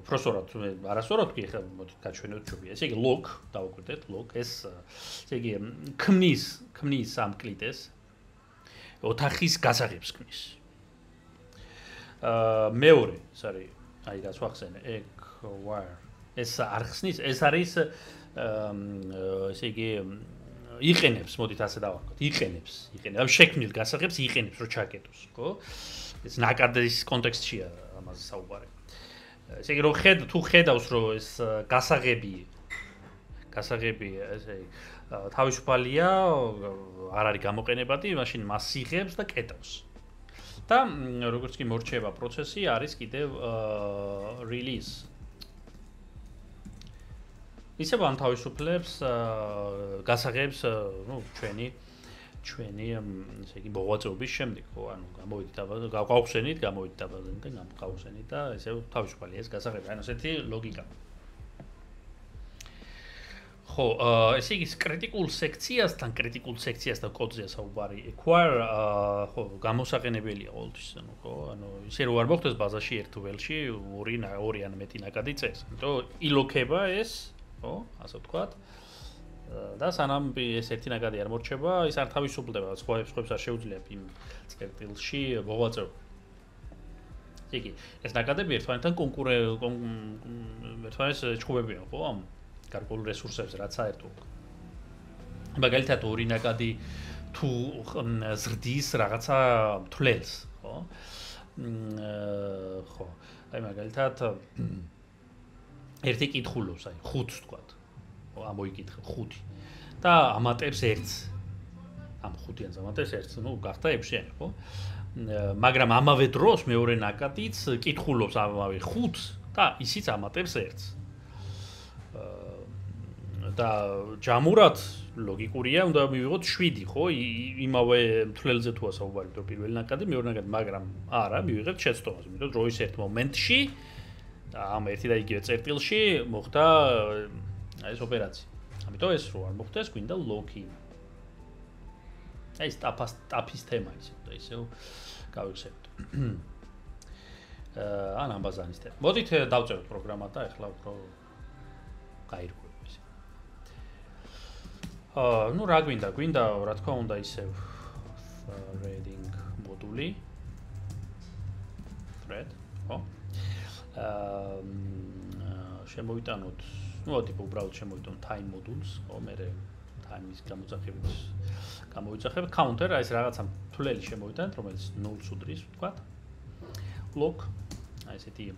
უბრალოდ არასწორად კი ხა მოდით გაჩვენოთ ჯობია. ესე იგი log დავუკვირდეთ, log ეს ესე იგი ქმნის ამ კლიტეს ოთახის გასაღებს ქმნის. მეორე, ეს არის, აი რაც ვახსენე, acquire. ეს არ ხსნის, ეს არის ესე იგი იყენებს, მოდით ასე დავარქვათ, იყენებს, ამ შექმნილ გასაღებს იყენებს, რო ჩაკეტოს, ხო? ეს ნაკადის კონტექსტშია ამაზე საუბარი. ესე იგი, რომ თუ ხედავს, რომ ეს გასაღები, ესე იგი, თავისუფალია, არ არის გამოყენებადი, მაშინ მას იღებს და კეტავს. და როგორც კი მორჩება პროცესი, არის კიდევ release. ისევ ამ თავისუფლებს გასაღებს, ნუ ჩვენი ესე იგი მოღვაწეობის შემდეგ, ხო, ანუ გამოვიდით გავხსენით, გავხსენით და ესე თავისუფალია ეს გასაღები. ანუ ესეთი ლოგიკა. ხო, ესე იგი კრიტიკულ სექციასთან კოდზეა საუბარი. Acquire ხო, გამოსაყენებელია ყოველთვის, ანუ ხო, ანუ ისე რომ არ მოხდეს ბაზაში ერთ ველში ორი ან მეტი ნაკადი წერს. იმიტომ ილოქება ეს, ხო, ასე ვთქვათ. და სანამ ეს ერთი ნაკადი არ მორჩება, ის არ თავისუფლდება, სხვებს არ შეუძლია იმ წერტილში მოღვაწეობა. იგი ეს ნაკადები ერთმანეთთან ერთმანეთს ჭუბებიან, ხო, ამ გარკვეულ რესურსებს რაც საერთო. მაგალითად ორი ნაკადი თუ ზრდის რაღაცა თვლელს, ხო? ხო. აი მაგალითად ერთი კითხულობს, აი 5-ს თქვა. ხო, ამოიკითხე 5. და ამატებს 1-ს. ამ 5-იანს ამატებს 1-ს, ნუ გახდა 6-იანი, ხო? მაგრამ ამავე დროს მეორე ნაკადიც კითხულობს ამავე 5-ს და ისიც ამატებს 1-ს. და ჯამურად ლოგიკურია, უნდა მივიღოთ 7, ხო? იმავე თვლელზე თუა საუბარი, რომ პირველი ნაკადი, მეორე ნაკადი, მაგრამ არა, მივიღებთ შეცდომას, იმიტომ რომ დროის ერთ მომენტში და ამ ერთი და იგივე წერტილში მოხდა ეს ოპერაცია. ამიტომ ეს რო არ მოხდეს, გვინდა ლოგი. ეს ტაფის თემა ისე და ისე გავიხსენოთ. ან ამბაზანის თემა. მოდით დავწეროთ პროგრამა და ახლა უფრო გაირკვევთ. ნუ რა გვინდა, რა თქმა უნდა ისევ threading მოდული thread, ხო? შემოვიტანოთ, ნუ უბრალოდ შემოვიტანოთ time modules, ხო, მე time-ის გამოძახებით გამოვიძახებ counter, აი ეს რაღაცა თვლელი შემოვიტანეთ, რომელიც 0-ს უდრის, ვთქვათ. log, აი ესეთი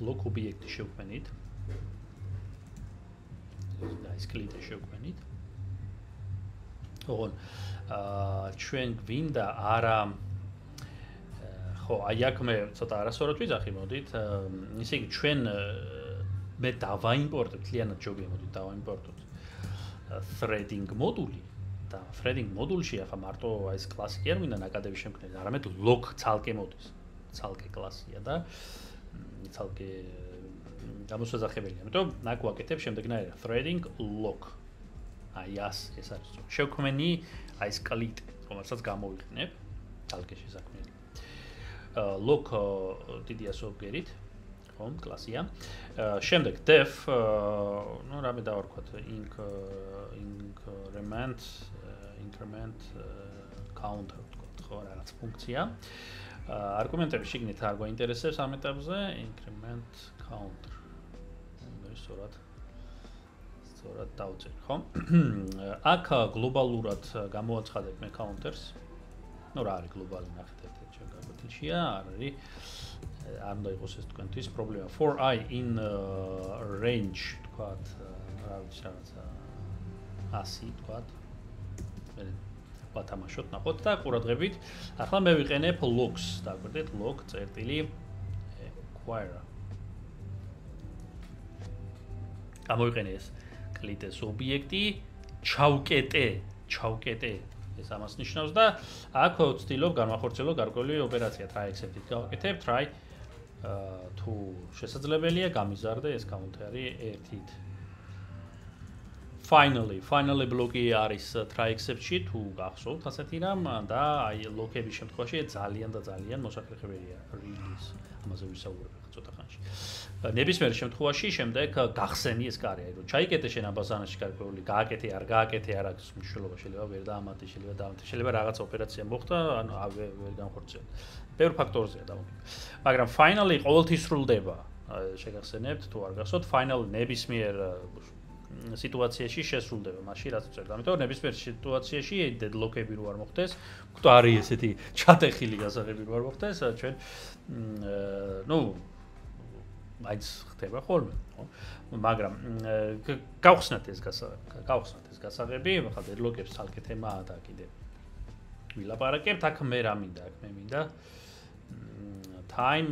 log ობიექტი შევქმნით. ეს კლიტე შევქმნით. ოღონ ჩვენ გვინდა არა ხო, აი აქ მე ცოტა არასწორად ვიძახი, მოდით, ისე იგი ჩვენ მე დავაიმპორტებ, თლიანად ჯობია, მოდით დავაიმპორტოთ threading მოდული და threading მოდულში ახლა მარტო აი ეს კლასი კი არ მინდა ნაკადების შემქმნელი, არამედ log ცალკე მოდის, ცალკე კლასია და ცალკე გამოსაზახებელია. ამიტომ ნაკ ვაკეთებ შემდეგნაირად threading log აი ეს არის შევქმენი აი ეს კლიტი, რომელსაც გამოვიყენებ talk-ში საქმეში. Look დიდი ასოებგერით, ხომ, კლასია. შემდეგ def, ну, რამე დავარქვათ, increment counter ვთქვათ, ხო, რაღაც ფუნქცია. არგუმენტები შიგნით არ გვაინტერესებს ამ ეტაპზე, increment counter. სწორად დავწერ, ხო? აქ გლობალურად გამოაცხადებ მე counters. ну, რა არის გლობალი ნახეთ ერთ-ერთ ჩვენ გაგვეთიშია, არ არის არ უნდა იყოს ეს თქვენთვის პრობლემა. For I in range, თქვათ, რა ვიცი რაღაცა 100, თქვათ. მე ვათამაშოთ, ნახოთ და ყურადღებით. ახლა მე ვიყენებ logs, დაგვერდეთ log წერტილი acquire. გამოვიყენე ეს კლიტეს ობიექტი, ჩავკეტე. ეს ამას ნიშნავს და აქ ვცდილობ განვახორციელო გარკვეული ოპერაცია try accept-ით გავაკეთებ, try თუ შესაძლებელია გამიზარდე ეს counter-ი 1-ით. Finally ბლოკი არის try accept-ში თუ გახსოვთ ასეთი რამ და აი ლოკების შემთხვევაში ძალიან მოსახერხებელია release. ამაზე ვისაუბრებ ცოტა ხანში. ნებისმიერ შემთხვევაში შემდეგ გახსენი ეს კარი, აი რომ ჩაიკეტე შენ აბაზანაში გარკვეული, გააკეთე, არ გააკეთე, არ აქვს მნიშვნელობა, შეიძლება ვერ დაამატე, შეიძლება რაღაც ოპერაცია მოხდა, ანუ ვერ განხორციელდა. ბევრ ფაქტორზეა დამოკიდებული. მაგრამ finally ყოველთვის სრულდება. შეგახსენებთ თუ არ გახსოვთ, finally ნებისმიერ სიტუაციაში შესრულდება, მაშინ რაც ვწერთ. ამიტომ ნებისმიერ სიტუაციაში deadlock-ები რო არ მოხდეს, გვარი ესეთი ჩატეხილი გასაღები რო არ მოხდეს, ჩვენ ну მაინც ხდება ხოლმე, ხო? მაგრამ გავხსნათ ეს გასაღები, ახლა deadlock-ებს ცალკე თემაა და კიდე ვილაპარაკებთ, აქ მე მინდა time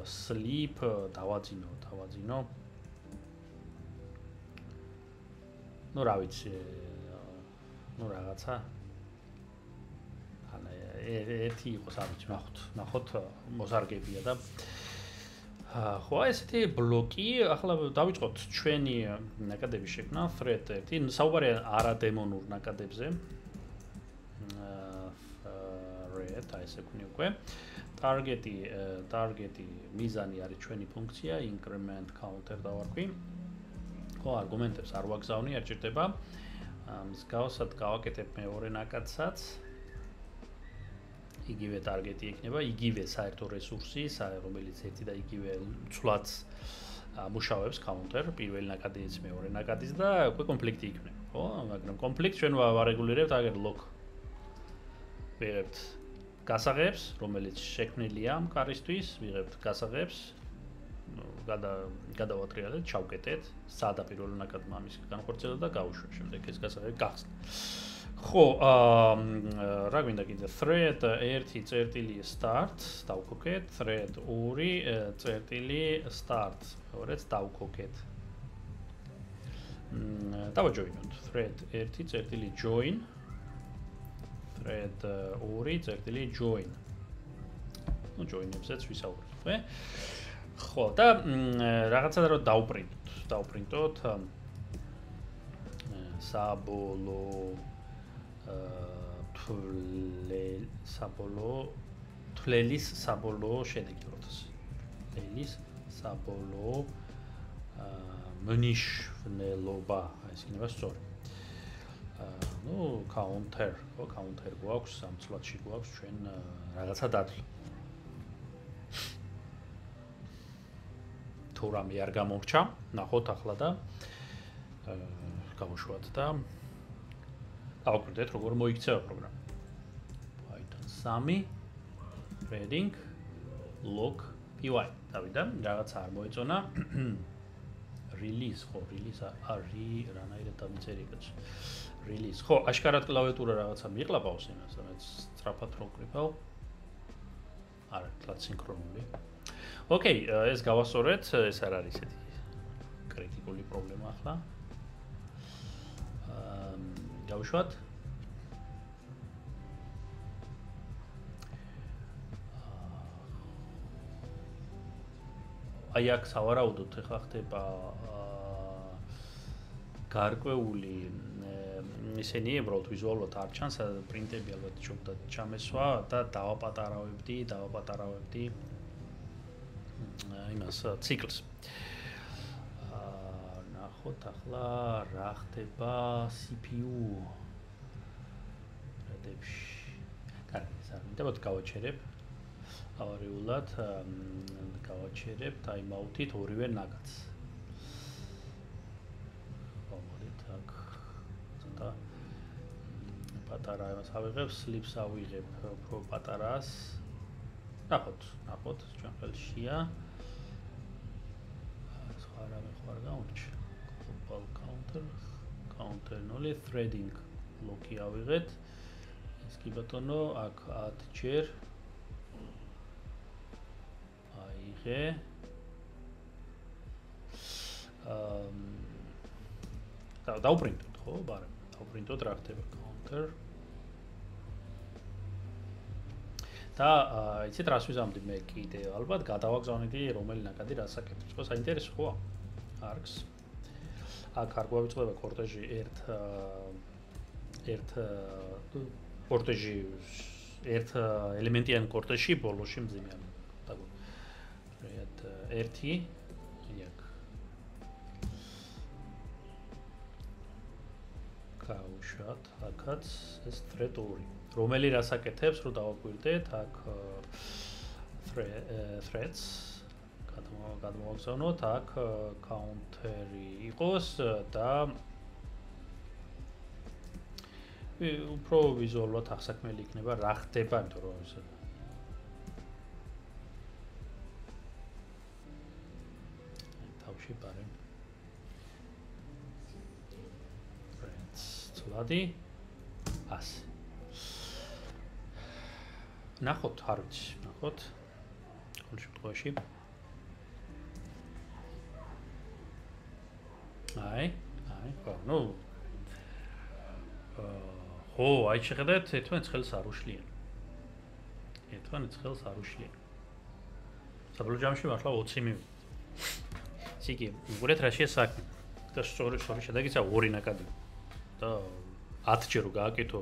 sleep დავაძინო ну, რა ვიცი, ну, რაღაცა. ანა ერთი იყოს, არ ვიცი, ნახოთ, მოსარგებია და ხო, ესეთი ბლოკი, ახლა დავიწყოთ ჩვენი ნაკადების შექმნა, thread 1, საუბარია არადემონურ ნაკადებზე. thread, აი ესე ქვია უკვე. target-ი მიზანი არის ჩვენი ფუნქცია, increment counter დავარქვი. ხო, არგუმენტებს არ ვაგზავნი, არ ჭირდება. მსგავსად გავაკეთებ მეორე ნაკადსაც. იგივე ტარგეტი იქნება, იგივე საერთო რესურსი, რომელიც ერთი და იგივე ცვლადს მუშაობს counter, პირველი ნაკადის, მეორე ნაკადის და უკვე კონფლიქტი იქნება, ხო? მაგრამ კონფლიქტს ჩვენ ვარეგულირებთ აგერ log. ვიღებთ გასაღებს, რომელიც შექმნილია ამ კარისთვის, ვიღებთ გასაღებს გადავატრიალეთ, ჩავკეტეთ, სადა პირველი ნაკადმა ამის განხორციელდა და გავუშვებ, შემდეგ ეს გასაღები გახსნა. ხო, რა გვინდა კიდე thread 1 წერტილი start დავქოკეთ, thread 2 წერტილი start, მეორეც დავქოკეთ. დავაჯოინოთ thread 1 წერტილი join, thread 2 წერტილი join. ну join-ებზეც ვისაუბრებთ, ხო? ხო, და რაღაცა რო დავპრინტოთ საბოლოო თვლის საბოლოო შედეგი როდეს. თვლის საბოლოო მნიშვნელობა, ეს იქნება სწორი. ну counter გვაქვს, ამ ცვლადში გვაქვს ჩვენ რაღაცა დადლა. თუ რამე არ გამორჩა, ნახოთ ახლა და გავუშვათ და დავაკვირდეთ როგორ მოიქცევა პროგრამა. Python 3 reading log py. დავიდა, რაღაცა არ მოეწონა. release რანაირად დამწერია კაც. release. ხო, აშკარად კლავიატურა რაღაცა მიყლაპავს იმას, რომელიც სწრაფად რო კრიფავ. არა, თლაც სინქრონული. ოკეი, ეს გავასწორეთ, ეს არ არის ესეთი კრიტიკული პრობლემა ახლა. გავუშვათ. აი აქ სავარაუდოდ ახლა ხდება გარკვეული ისინი უბრალოდ ვიზუალურად არ ჩანს, პრინტები ალბათ ჩობდა ჩამესვა და დავაპატარავებდი იმას ციკლს. ნახოთ ახლა რა ხდება CPU რედებში. კარგი, სამიტებოდ გავაჩერებ. ავარიულად გავაჩერებ ტაიმაუთით ორივე ნაგატს. მოდით აქ ცოტა პატარა იმას ავიღებ, სლიპს ავიღებ უფრო პატარას. ნახოთ, ჩვენ ხელშია. სხვა რამე ხარ გაურჩი. Global counter 0 threading ლოკი ავიღეთ. ეს კი ბატონო, აქ 10 ჯერ აიღე. დავპრინტოთ, ხო, ბარემ. დავპრინტოთ რა ხდება counter. და იცით რას ვიზამდი მე კიდე ალბათ გადავაგზავნიდი რომელი ნაკადი რას აკეთებს. ხო, საინტერესო ხო? არქს. აქ არ გვავიწყდება კორტეჟი ერთ ელემენტიან კორტეჟში ბოლოში მძიმე. ერთი იქ გავუშვათ აქაც ეს thread 2 რომელი რას აკეთებს რომ დავაკვირდეთ აქ threads გადმოვაგზავნოთ აქ counter-ი იყოს და უფრო ვიზუალურად აღსაქმელი იქნება რა ხდება იმიტომ რომ ეს ბარემ friends ცვლადი 100 ნახოთ არ ვიცი ნახოთ ყოველ შემთხვევაში აი ხო აი შეხედეთ ერთმანეთს ხელს არ უშლიან საბოლოო ჯამში მართლა 20 მინუტი სიკი, უყურეთ რა შეასაქმე. და სწორი შედეგიც 2 ნაკადი. და 10 ჯერ გააკეთო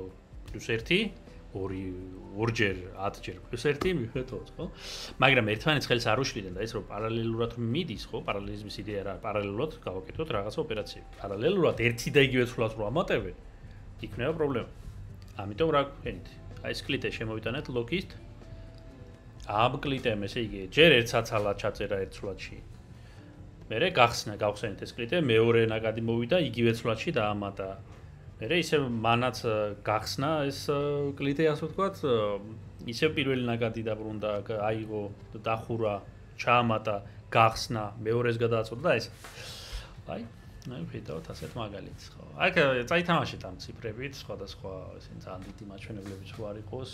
+1, 2 ჯერ 10 ჯერ +1 მივხვდეთ 20, ხო? მაგრამ ერთმანეთს ხელს არ უშლიდნენ და ის რომ პარალელურად მიდის, ხო? პარალელიზმის იდეა რა, პარალელურად გავაკეთოთ რაღაცა ოპერაციები. პარალელურად ერთი და იგივე ცვლას რო ამატებენ, იქნება პრობლემა. ამიტომ რა გვქენით? აი ეს კლიტე შემოვიტანეთ ლოგისტ. ამ კლიტემ ესე იგი ჯერ ერთ საცალად ჩაწერა ერთ ცვლადში. მერე გავხსენეთ ეს კლიტე, მეორე ნაკადი მოვიდა, იგივე ცვლადში დაამატა. მერე ისე მანაც გახსნა ეს კლიტე, ასე ვთქვათ, ისე პირველი ნაკადი დაბრუნდა, აიღო, დახურა, ჩაამატა, გახსნა, მეორეს გადააწოდა და ეს. აი, ვხედავთ ასეთ მაგალითს, ხო. აქ წაითამაშეთ ამ ციფრებით, სხვადასხვა ისინი ძალიან დიდი მაჩვენებლები რო არ იყოს.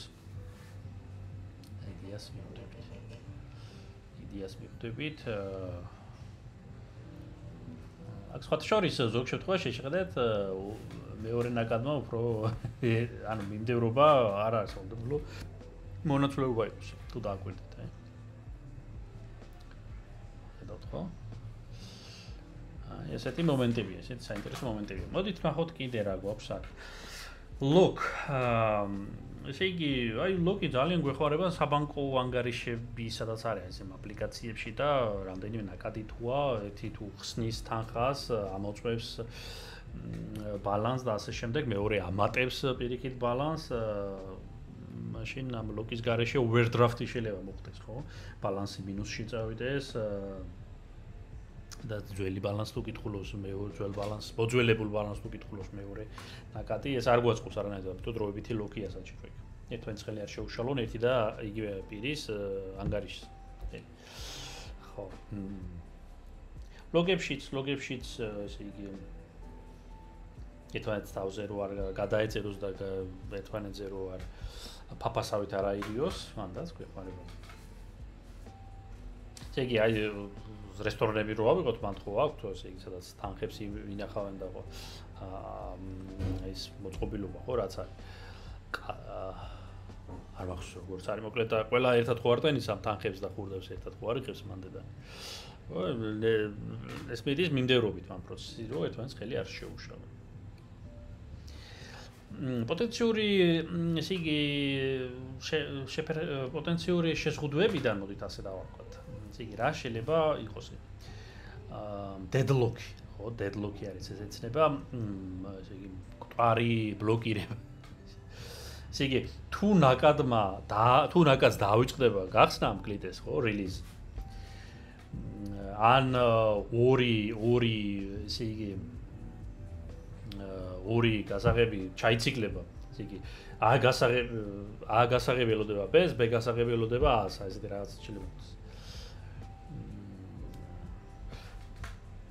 იდეას მივხვდებით. აქ სხვა შორის ზოგ შემთხვევაში შეხედეთ მეორე ნაკადმა უფრო ანუ მიმდევრობა არ არის უნდობლო მონაცვლეობა იყოს თუ დააკვირდეთ აი ხედავთ ხო ესეთი მომენტებია ესეთი საინტერესო მომენტებია მოდით ნახოთ კიდე რა გვაქვს აქ ლოგ ესე იგი აი ლოგი ძალიან გვეხმარება საბანკო ანგარიშები სადაც არის ამ აპლიკაციებში და რამდენიმე ნაკადი თუა ერთი თუ ხსნის თანხას ამოწევს ბალანს და ასე შემდეგ მეორე ამატებს პირიქით ბალანს მაშინ ამ ლოგის გარეშე ოვერდრაფტი შეიძლება მოხდეს ხო ბალანსი მინუსში წავიდეს და ძველი ბალანს თუ კითხულობს მეორე ძველ ბალანს მოძველებულ ბალანს თუ კითხულობს მეორე ნაკადი ეს არ გვაწყობს არანაირად თვითონ დროებითი ლოგია საჭირო იქ ერთმანეთს ხელი არ შეუშალონ ერთი და იგივე პირის ანგარიშს ხო ლოგებშიც ესე იგი ერთმანეთს თავზე რო არ გადაეწეროს და ერთმანეთზე რო არ ფაფასავით არ აირიოს მანდაც გვეხმარება ესე იგი აი რესტორნები რო ავიღოთ მანდ ხო აქვთ ესე იგი სადაც თანხებს ვინახავენ და ხო ეს მოწყობილობა ხო რაც არის არ მახსოვს როგორც არის მოკლედ და ყველა ერთად ხო არ ტენის ამ თანხებს და ხურდებს ერთად ხო არ იღებს მანდ და ეს მიდის მიმდევრობით ამ პროცესში რომ ერთმანეთს ხელი არ შეუშალონ პოტენციური ესე იგი პოტენციური შეზღუდვებიდან მოდით ასე დავარქვათ. ესე იგი რა შეიძლება იყოს deadlock, ხო, deadlock-ი არის ეს ეცნება, ესე იგი მკვდარი ბლოკირება. ესე იგი თუ ნაკადს დაავიწყდება გახსნა ამ კლიტეს, ხო, release. ან ორი ესე იგი ორი გასაღები ჩაიციკლება, ესე იგი A გასაღები ელოდება B-ს, B გასაღები ელოდება A-ს, ესეთი რაღაც შეიძლება.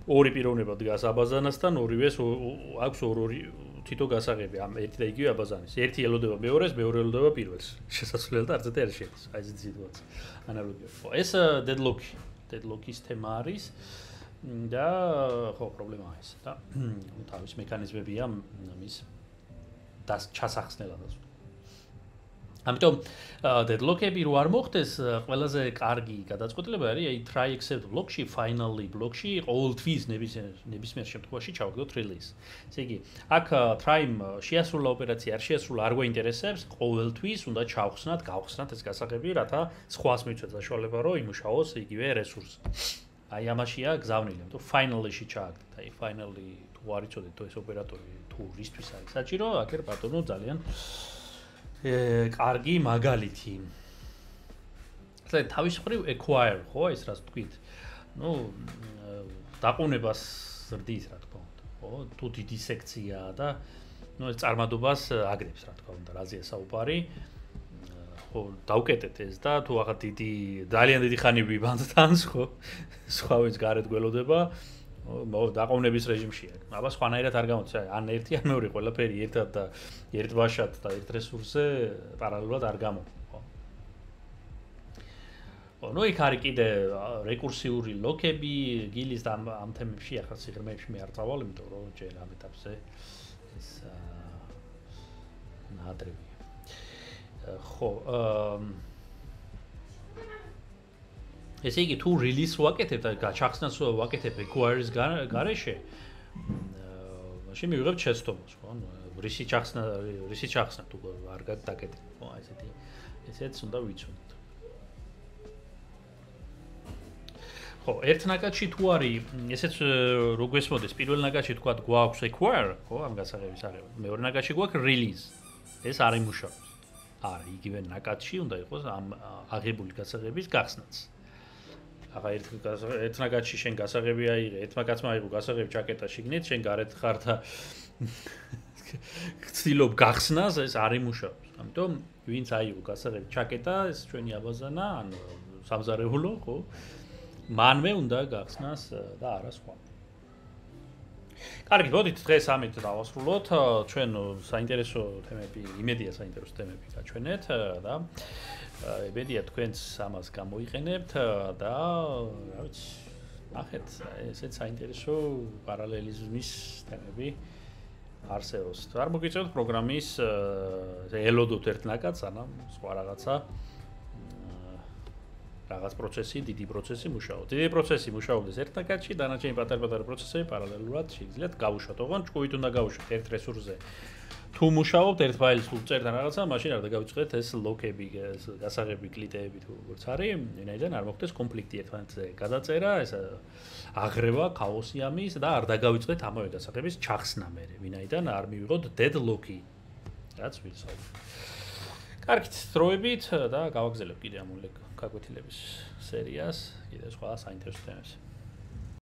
ორი პიროვნება დგას აბაზანასთან, ორივეს აქვს ორი თითო გასაღები, ამ ერთი და იგივე აბაზანის. ერთი ელოდება მეორეს, მეორე ელოდება პირველს. შესაძლოა და არც ერთი არ შედის. აი ეს სიტუაცია. ანალოგია. ხო, ეს deadlock-ის თემა არის და ხო, პრობლემაა ეს და თავის მექანიზმებია მის ჩასახსნელადაც. ამიტომ deadlock-ები რო არ მოხდეს, ყველაზე კარგი გადაწყვეტილება არის try except block-ში, finally block-ში ყოველთვის ნებისმიერ შემთხვევაში ჩავაგდოთ release. ესე იგი, აქ try-მ შეასრულა ოპერაცია, არ შეასრულა, არ გვაინტერესებს, ყოველთვის უნდა ჩავხსნათ, გავხსნათ ეს გასაღები, რათა სხვას მივცეთ საშუალება, რომ იმუშაოს იგივე რესურსი. აი ამაშია გზავნილი, თუ finally-ში ჩააგდეთ, აი finally თუ არ იცოდეთ თუ ეს ოპერატორი თუ რისთვის არის საჭირო, აქერ ბატონო ძალიან კარგი მაგალითი. ესე თავის მხრივ acquire, ხო, ეს რაც თქვით. ნუ დაყუნებას ზრდის, რა თქმა უნდა, ხო? თუ დიდი სექციაა და ნუ ეს წარმადობას აგრებს, რა თქმა უნდა, რაზეა საუბარი. ხო, დავკეტეთ ეს და თუ ახლა ძალიან დიდი ხანი ვიბანძთან, ხო? სხვავიც გარეთ გველოდება. დაყოვნების რეჟიმშია. აბა სხვანაირად არ გამოდის. ან ერთი ან მეორე ყველაფერი ერთად და ერთ ბაშად და ერთ რესურსზე პარალელურად არ გამოდის, ხო? ხო, ნუ იქ არის კიდე რეკურსიული ლოკები, გილის და ამ თემებში ახლა სიღრმეებში მე არ წავალ, იმიტომ რომ ჯერ ამ ეტაპზე ეს ნადრევია. ხო, ესე იგი თუ release ვაკეთებ და გაჩახსნას ვაკეთებ acquire-ის გარეშე, მაშინ მივიღებ შეცდომას, ხო? რისი ჩახსნა თუ არ გადაკეთებ, ხო? ესეც უნდა ვიცოდეთ. ხო, ერთ ნაკადში თუ არის, ესეც რო გვესმოდეს, პირველ ნაკადში თქვა გვაქვს acquire, ხო, ამ გასაღების აღება. მეორე ნაკადში გვაქვს release. ეს არ იმუშავებს. არა, იგივე ნაკადში უნდა იყოს ამ აღებული გასაღების გახსნაც. ახლა ერთ ნაკადში შენ გასაღები აიღე, ერთმა კაცმა აიღო გასაღები ჩაკეტა შიგნით, შენ გარეთ ხარ და ცდილობ გახსნას, ეს არ იმუშავებს. ამიტომ ვინც აიღო გასაღები ჩაკეტა, ეს ჩვენი აბაზანა, ან სამზარეულო, ხო? მანვე უნდა გახსნას და არა სხვა. კარგი, მოდით დღეს ამით დავასრულოთ. ჩვენ საინტერესო თემები, იმედია საინტერესო თემები გაჩვენეთ და ებედია თქვენს ამას გამოიყენებთ და რა ვიცი, ნახეთ, ესეც საინტერესო პარალელიზმის თემები არსებობს. არ მოგიწევთ პროგრამის ელოდოთ ერთ ნაკადს, ანუ სხვა რაღაცა რაღაც პროცესი, დიდი პროცესი მუშაობს. დიდი პროცესი მუშაობს ერთ ნაკადში, დანარჩენი პატარ-პატარა პროცესები პარალელურად შეგიძლიათ გავუშვათ. ოღონდ ჭკუით უნდა გავუშვათ ერთ რესურსზე. თუ მუშაობთ ერთ ფაილს თუ წერთ რაღაცა, მაშინ არ დაგავიწყდეთ ეს ლოკები, გასაღები, კლიტეები თუ როგორც არის, ვინაიდან არ მოხდეს კონფლიქტი ერთმანეთზე გადაწერა, ეს აღრევა, ქაოსი ამის და არ დაგავიწყდეთ ამავე გასაღების ჩახსნა მერე, ვინაიდან არ მივიღოთ deadlock-ი. რაც ვიცავ. კარგით, დროებით და გავაგზავნებ კიდე ამ გაკვეთილების სერიას, კიდე სხვა საინტერესო თემებს.